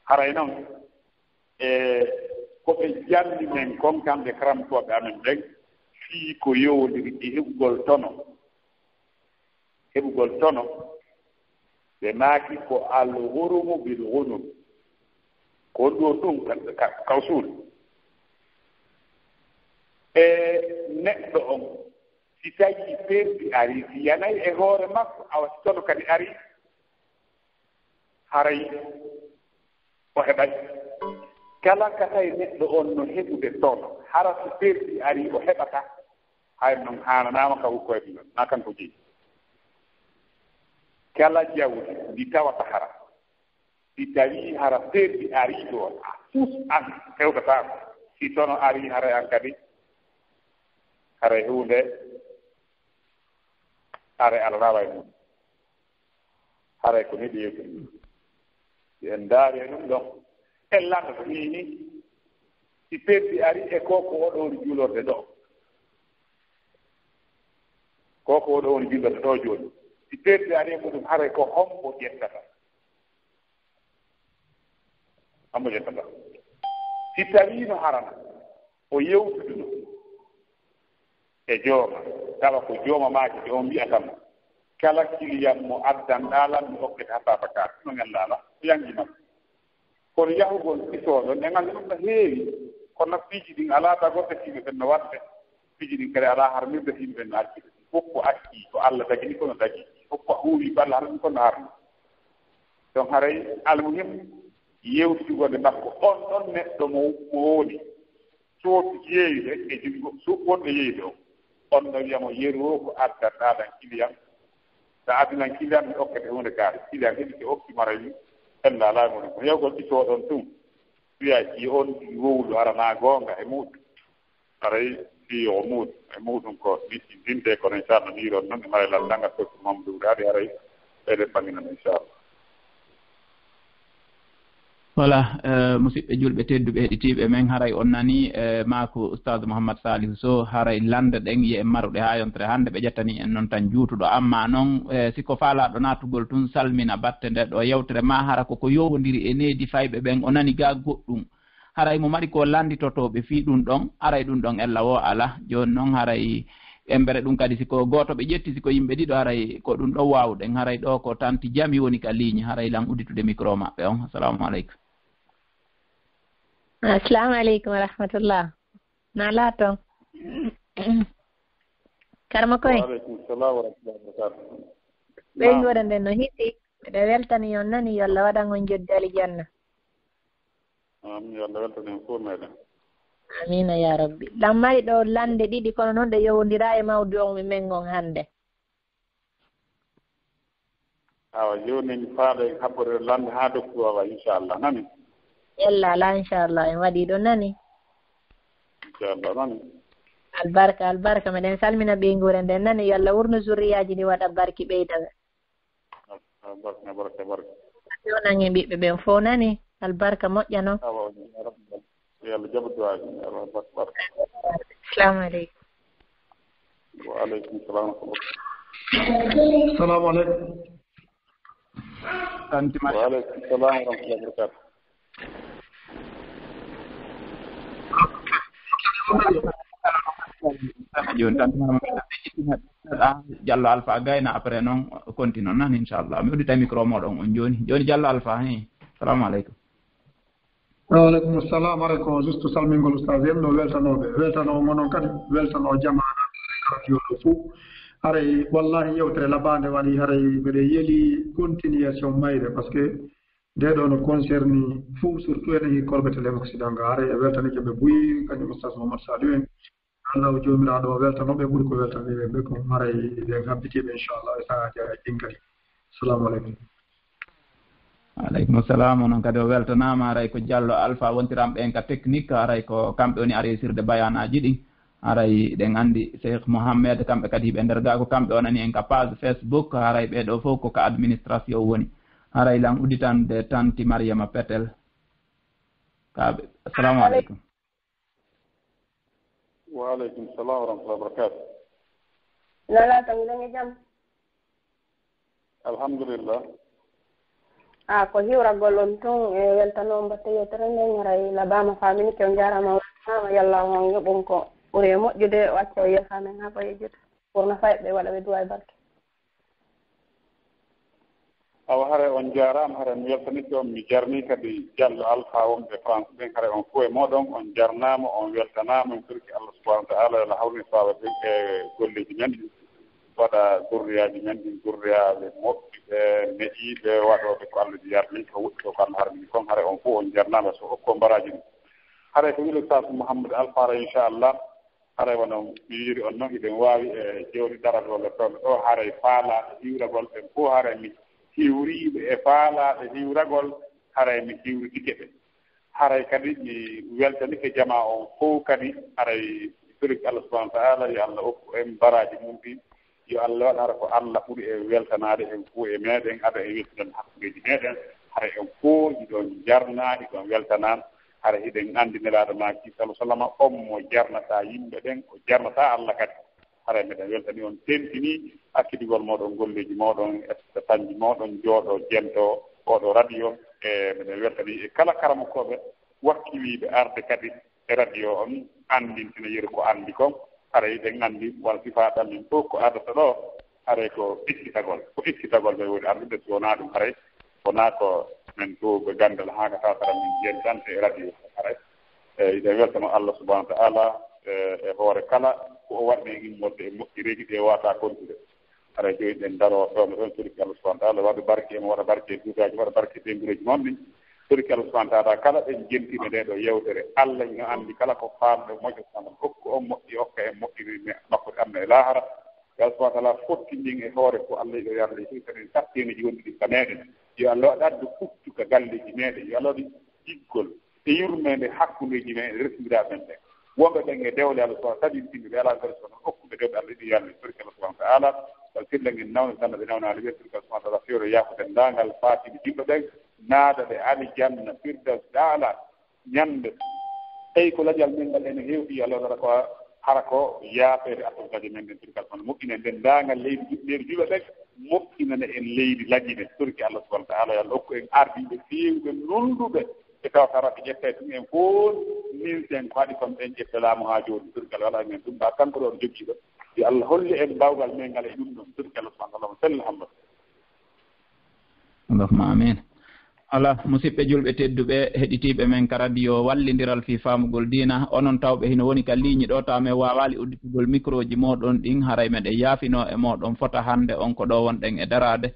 haray noon e koɓe janni men comme kamɓe karamtoɓe amen ɓen fii ko yowndiri e heɓugol tono ɓe maaki ko alhurumu bil gunum ko ɗo ɗum kawsuul e neɗɗo on si tawi perdi ari si yanayi e hoore makko awa si tono kadi ari haray o heɓay kala ka tawi neɗɗo on no heɓude tono hara so perdi ari o heɓata hay noon hananama ka hukkoye ɗum na kanko jeyi kala jawdi ndi tawata hara si tawi hara perdi ari ɗo a fus an hewtatako si tono ari haray an kadi haray hunde haray ala rawa e mum haray ko ni ɗi yewtiri en ndaari e ɗum ɗon en landa ni si perdi ari e koko oɗo woni juulorde ɗo koko oɗo woni juulorde ɗo jooni si perdi ari e muɗum haray ko hombo ƴettata si tawi no harana o yewtuduno e jooma tawa ko jooma maaki e on mbiyatamo kala kiliyam mo addanɗa lan mi hokkete hatta bakar no nganndaala o yanginam kono yahugol isooɗon e nganndu ɗum no heewi kono piiji ɗin alaa dagorde tiiɓe ɓen no waɗde piiji ɗin kadi alaa harmirde tiiɓe ɓen no accide fof ko acci ko Allah dagini kono dagi fof ko huuwi ko Allah harmi kono harmi donc haray almuhim yewtigode makko on ɗon neɗɗo mo woni soofi yeeyde e jungo wonɗo yeyde o on no wiyamo yeru o ko addanɗaɗan kiliyam so addinan kiliyam mi hokkete hunde kaare kiliyam heɓi so hokki mara wi ella alaa muɗum ko yewgol ɓitooɗon tum wiya si on wowlu arana goonga e muɗum aray si o muɗum e muɗum ko dinde kono inchallah ndiron noon e marelal dangat kokko mamdou daade haray ɓeyde ɓanginan inchallah voilà musidɓe julɓe tedduɓe heɗitiɓe men haray on nani maako oustad Mouhammad Salihu Sow haray lande ɗen yi en maruɗe ha yontere hannde ɓe ƴettani en noon tan juutuɗo amma noon siko faalaɗo natugol tun salmina batte nde ɗo yewtere ma hara koko yowodiri e needi fayɓe ɓen o nani ga goɗɗum haray mo maɗi ko landitotoɓe fii ɗum ɗon aray ɗum ɗon ella wo ala joni noon haray embere ɗum kadi siko goto ɓe ƴetti siko yimɓe ɗiɗo haray ko ɗum ɗo wawɗen haray ɗo ko tanti jami woni ka ligne haray lan udditude micro maɓɓe on assalamu aleykum assalamu aleykum wa rahmatullah na laaton karma koye waaleykum salam wa rahmatullahi wa barakatuh ɓeydi waɗa nden no hiɗi miɗa weltani on nani yo Allah waɗan on joddi aljanna amin yo Allah weltani on fof meɗen amina ya rabbi lammari ɗo lande ɗiɗi kono noon ɗe yowodira e mawdu on mi mengon hannde awa joni mi faaɗo en haɓɓode lande ha dokku wawa inchallah nani yalla ala inchallah en waɗi ɗo nani inchallah nani albarka albarka meɗen salmina ɓeygure nden nani yo Allah wurno zurriyaji ɗi waɗa barki ɓeydaɓe barka barka barka yonan e ɓiɓɓe ɓen fof nani albarka moƴƴa noon awa yo Allah jaɓa duwaji barka barka assalamu aleykum wa aleykum salam wa rahmatullah assalamu aleykum tanti Maria. Waaleykum salam wa rahmatullahi wa barakatuh. Joni tanti Maria Diallo Alpha gayna après non continue nan inchallah mi udita micro modon on joni Diallo Alpha hi assalamu alaikum. Wa alaikum assalam alaikum juste salmingol ustaz no weltano monon kadi weltano jamaana radio fu aray wallahi yewtere labande wani haray bede yeli continuation mayre parce que de do no concerni fu surtout en kolbete le occident aray weltani ke be buyi kadi ustaz Muhammad Saliou en Allah jomiraɗo o weltanoɓe ɓuri ko weltaniɓe ɓe ko maray ɓe habbitiɓe inchallah e saahaji a ɗinkadi assalamu aleykum. Aleykum assalam onon kadi o weltanama aray ko Diallo Alpha wontiramɓe en ka technique aray ko kamɓe woni aresirde bayanaji ɗi aray ɗen andi Cheikh Mohammed kamɓe kadi hiɓe nder ga ko kamɓe onani en ka page Facebook aray ɓeɗo fof ko ka administration woni aray lan uditande tanti Mariama Petel kaɓe assalamu aleykum. Waaleykum salam wa rahmatullahi wa barakatuh. Lala tangilangi jam. Alhamdulillah. Ko hiwragol on tun e weltano mbatte yettere nde ngaray labama famini ke on jarama mama yalla on yoɓon ko ɓuri e moƴƴude wacce o yeeha men ha yejjuta pour no fayɓe waɗa ɓe duwa e barke. awa hare on jarama hare mi weltanike on mi jarni kadi Diallo Alpha wonɓe France ɓen hare on fof e moɗon on jarnama on weltanama en turki Allah subahanahu wa taala ala hawni fawa ɓen e golleji men ɗi waɗa gurriyaji men ɗin gurriyaɓe moƴƴiɓe neɗiɓe waɗoɓe ko Allah yarni ko wuɗɗi ko Allah harmini kon hare on fof on jarnama so hokko mbaraji ɗum hare ko wiilo Sas Mouhamadou Alpha inchallah hare wono mi yiri on noon hiɗen wawi e jewri daratole toon ɗo hare faalaɓe hiwragol ɓen fof hare mi hiwriɓe e faalaɓe hiwragol haray mi hiwritike ɓe haray kadi mi weltanike jama on fof kadi haray torik Allah subahanahu wa taala yo Allah hokku en baraji mum ɗi yo Allah waɗa hara ko Allah ɓuuri e weltanade en fof e meɗen aɗa e weltinan hakkudeji meɗen haray en fof iɗon jarna iɗon weltanan hara hiɗen andi nelaɗo maki sallah sallama on mo jarnata yimɓe ɗen o jarnata Allah kadi haray meɗen weltani on tentini hakkidigol moɗon golleji moɗon e tañji moɗon jooɗo jento oɗo radio e meɗen weltani e kala karamokoɓe wakkiliɓe arde kadi e radio on andintina yeru ko andi kon haray ɗen andi wala sifaɗan min fof ko ardata ɗo haray ko ikkitagol ɓe woni ardude so wona ɗum haray wona ko men to ɓe gandal haka tawtara min jentante e radio haray eɗen weltano Allah subahanahu wa taala e hoore kala ko o waɗni immorde e moƴƴireji ɗe wata kontude haray joni ɗen daro ɗon ɗon toriki Allah subahanahu wa taala waɗa barke emo waɗa barke e duugaji waɗa barke e ngureji moon ɗin toriki Allah subahanahu wa taala kala ɗen jentino nde ɗo yewtere Allah no andi kala ko famɗo moƴƴo sama hokku on moƴƴi hokka en moƴƴiri makkude amna e lahara Allah subahanahu wa taala fottindin e hoore ko Allah ɗo yarde ɗum kadi satteneji wonɗiɗi ka meɗen yo Allah waɗa addu fuftuka galleji meɗen yo Allah waɗi jiggol e yurmede hakkudeji meɗen resmiraɓe men ɓen wonɓe ɓen e dewle Allah subahanahu tabitinɓe ɓe ala gari sono hokkuɓe dewɓe Allah ɗi yarde toriki Allah subahanahu wa taala wal sirlen en nawne tanno ɓe nawnaali ɓe toriki Allah subahanahu wa taala fewre yafude ndangal faatiɓe yimɓe ɓen naada ɓe alijanna firdaus daala ñande tawi ko ladial men ngal ene heewɗi Allah waɗata ko hara ko yaafeede atokaji men ɗen toriki Allah subahanahu moƴƴinen nden ndangal leydi juɓɓeeri juɓe ɓen moƴƴinane en leydi lajjine toriki Allah subahanahu wa taala yo Allah hokku en ardiɓe feewɓe nonnduɓe e tawtara ɓe ƴette ɗum en fof min sen ko haɗi kon ɓen ƴette laamu haa jooni torkal waɗa men ɗum ɗa kanko ɗon jogiiɗo yo Allah holli en mbawgal men ngal e ɗum ɗon torkal subahanahu wa taala salli Allahumma amin ala musidɓe julɓe tedduɓe heɗitiɓe men ka radio wallidiral fi famugol dina onon tawɓe hino woni ka ligne ɗo taw men wawali udditugol micro ji moɗon ɗin haray meɗen yaafino e moɗon fota hande on ko ɗo wonɗen e darade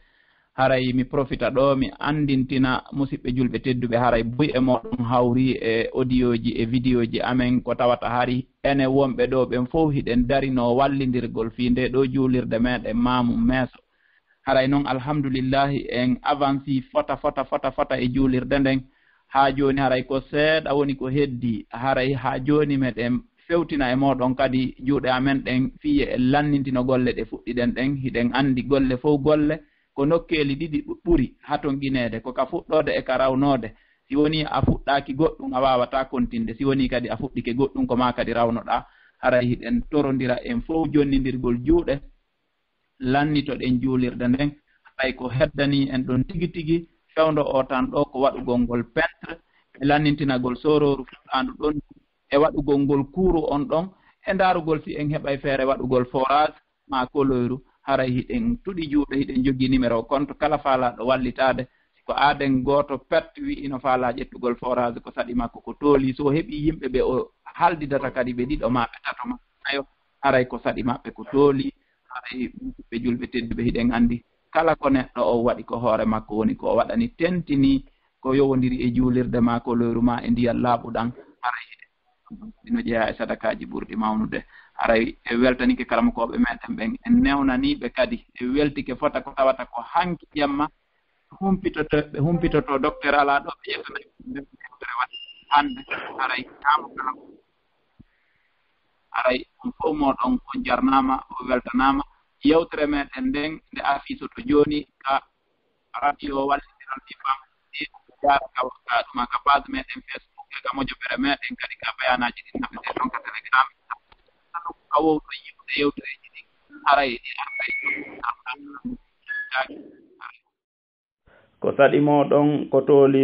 haray mi profita ɗo mi andintina musidɓe julɓe tedduɓe haray buy e moɗon hawri e audio ji e vidéo ji amen ko tawata hari ene wonɓe ɗo ɓen fof hiɗen darino wallidirgol fi nde ɗo juulirde meɗen mamum meeso haray noon alhamdulillahi en avanci fota e juulirde nden ha joni haray ko seeɗa woni ko heddi haray ha joni meɗen fewtina e moɗon kadi juuɗe amen ɗen fiye en lannintino golle ɗe fuɗɗiɗen ɗen hiɗen andi golle fof golle ko nokkeli ɗiɗi ɓuri haton guinede ko ka fuɗɗode e ka rawnode si woni a fuɗɗaki goɗɗum a wawata kontinde si woni kadi a fuɗɗike goɗɗum ko ma kadi rawnoɗa haray hiɗen torodira en fof jonnidirgol juuɗe lannitoɗen juulirde nden ɓay ko heddani en ɗon tigi tigi fewndo o tan ɗo ko waɗugol ngol peintre e lannintinagol sororu fuɗɗandu ɗon e waɗugol ngol kuuru on ɗon e ndaarugol si en heɓay feere waɗugol forage ma koloyru haray hiɗen tuɗi juuɗe hiɗen jogii numéro compte kala faalaɗo wallitaade ko aaden gooto perte wi'ino faala ƴettugol forage ko saɗi makko ko tooli so heɓi yimɓe ɓe o haaldidata kadi ɓe ɗiɗo maɓɓe tato ma ayo haray ko saɗi maɓɓe ko tooli haray ɓe julɓe tedduɓe hiɗen anndi kala ko neɗɗo o waɗi ko hoore makko woni ko o waɗani tentini ko yowondiri e juulirde ma ko leyru ma e ndiyal laaɓuɗan haray ino jeeya e sadakaji ɓurɗi mawnude haray e weltanike karamakooɓe meɗen ɓen en newnaniiɓe kadi e weltike fota ko tawata ko hanki jemma ɓe humpitoto docteur ala ɗo ɓe ƴettanaɓe waɗi hannde haray tamo kala haray on fof moɗon on jarnama o weltanama yewtere meɗen nden nde afisoto jooni ka radio wallidiral fifam jara ka ɗuma ka page meɗen Facebook e ka moƴoɓere meɗen kadi ka bayanaji ɗi naɓete ɗon ka télégram ka wowɗo yiwde yewtereji ɗi haray ɗi arday ko saɗi moɗon ko tooli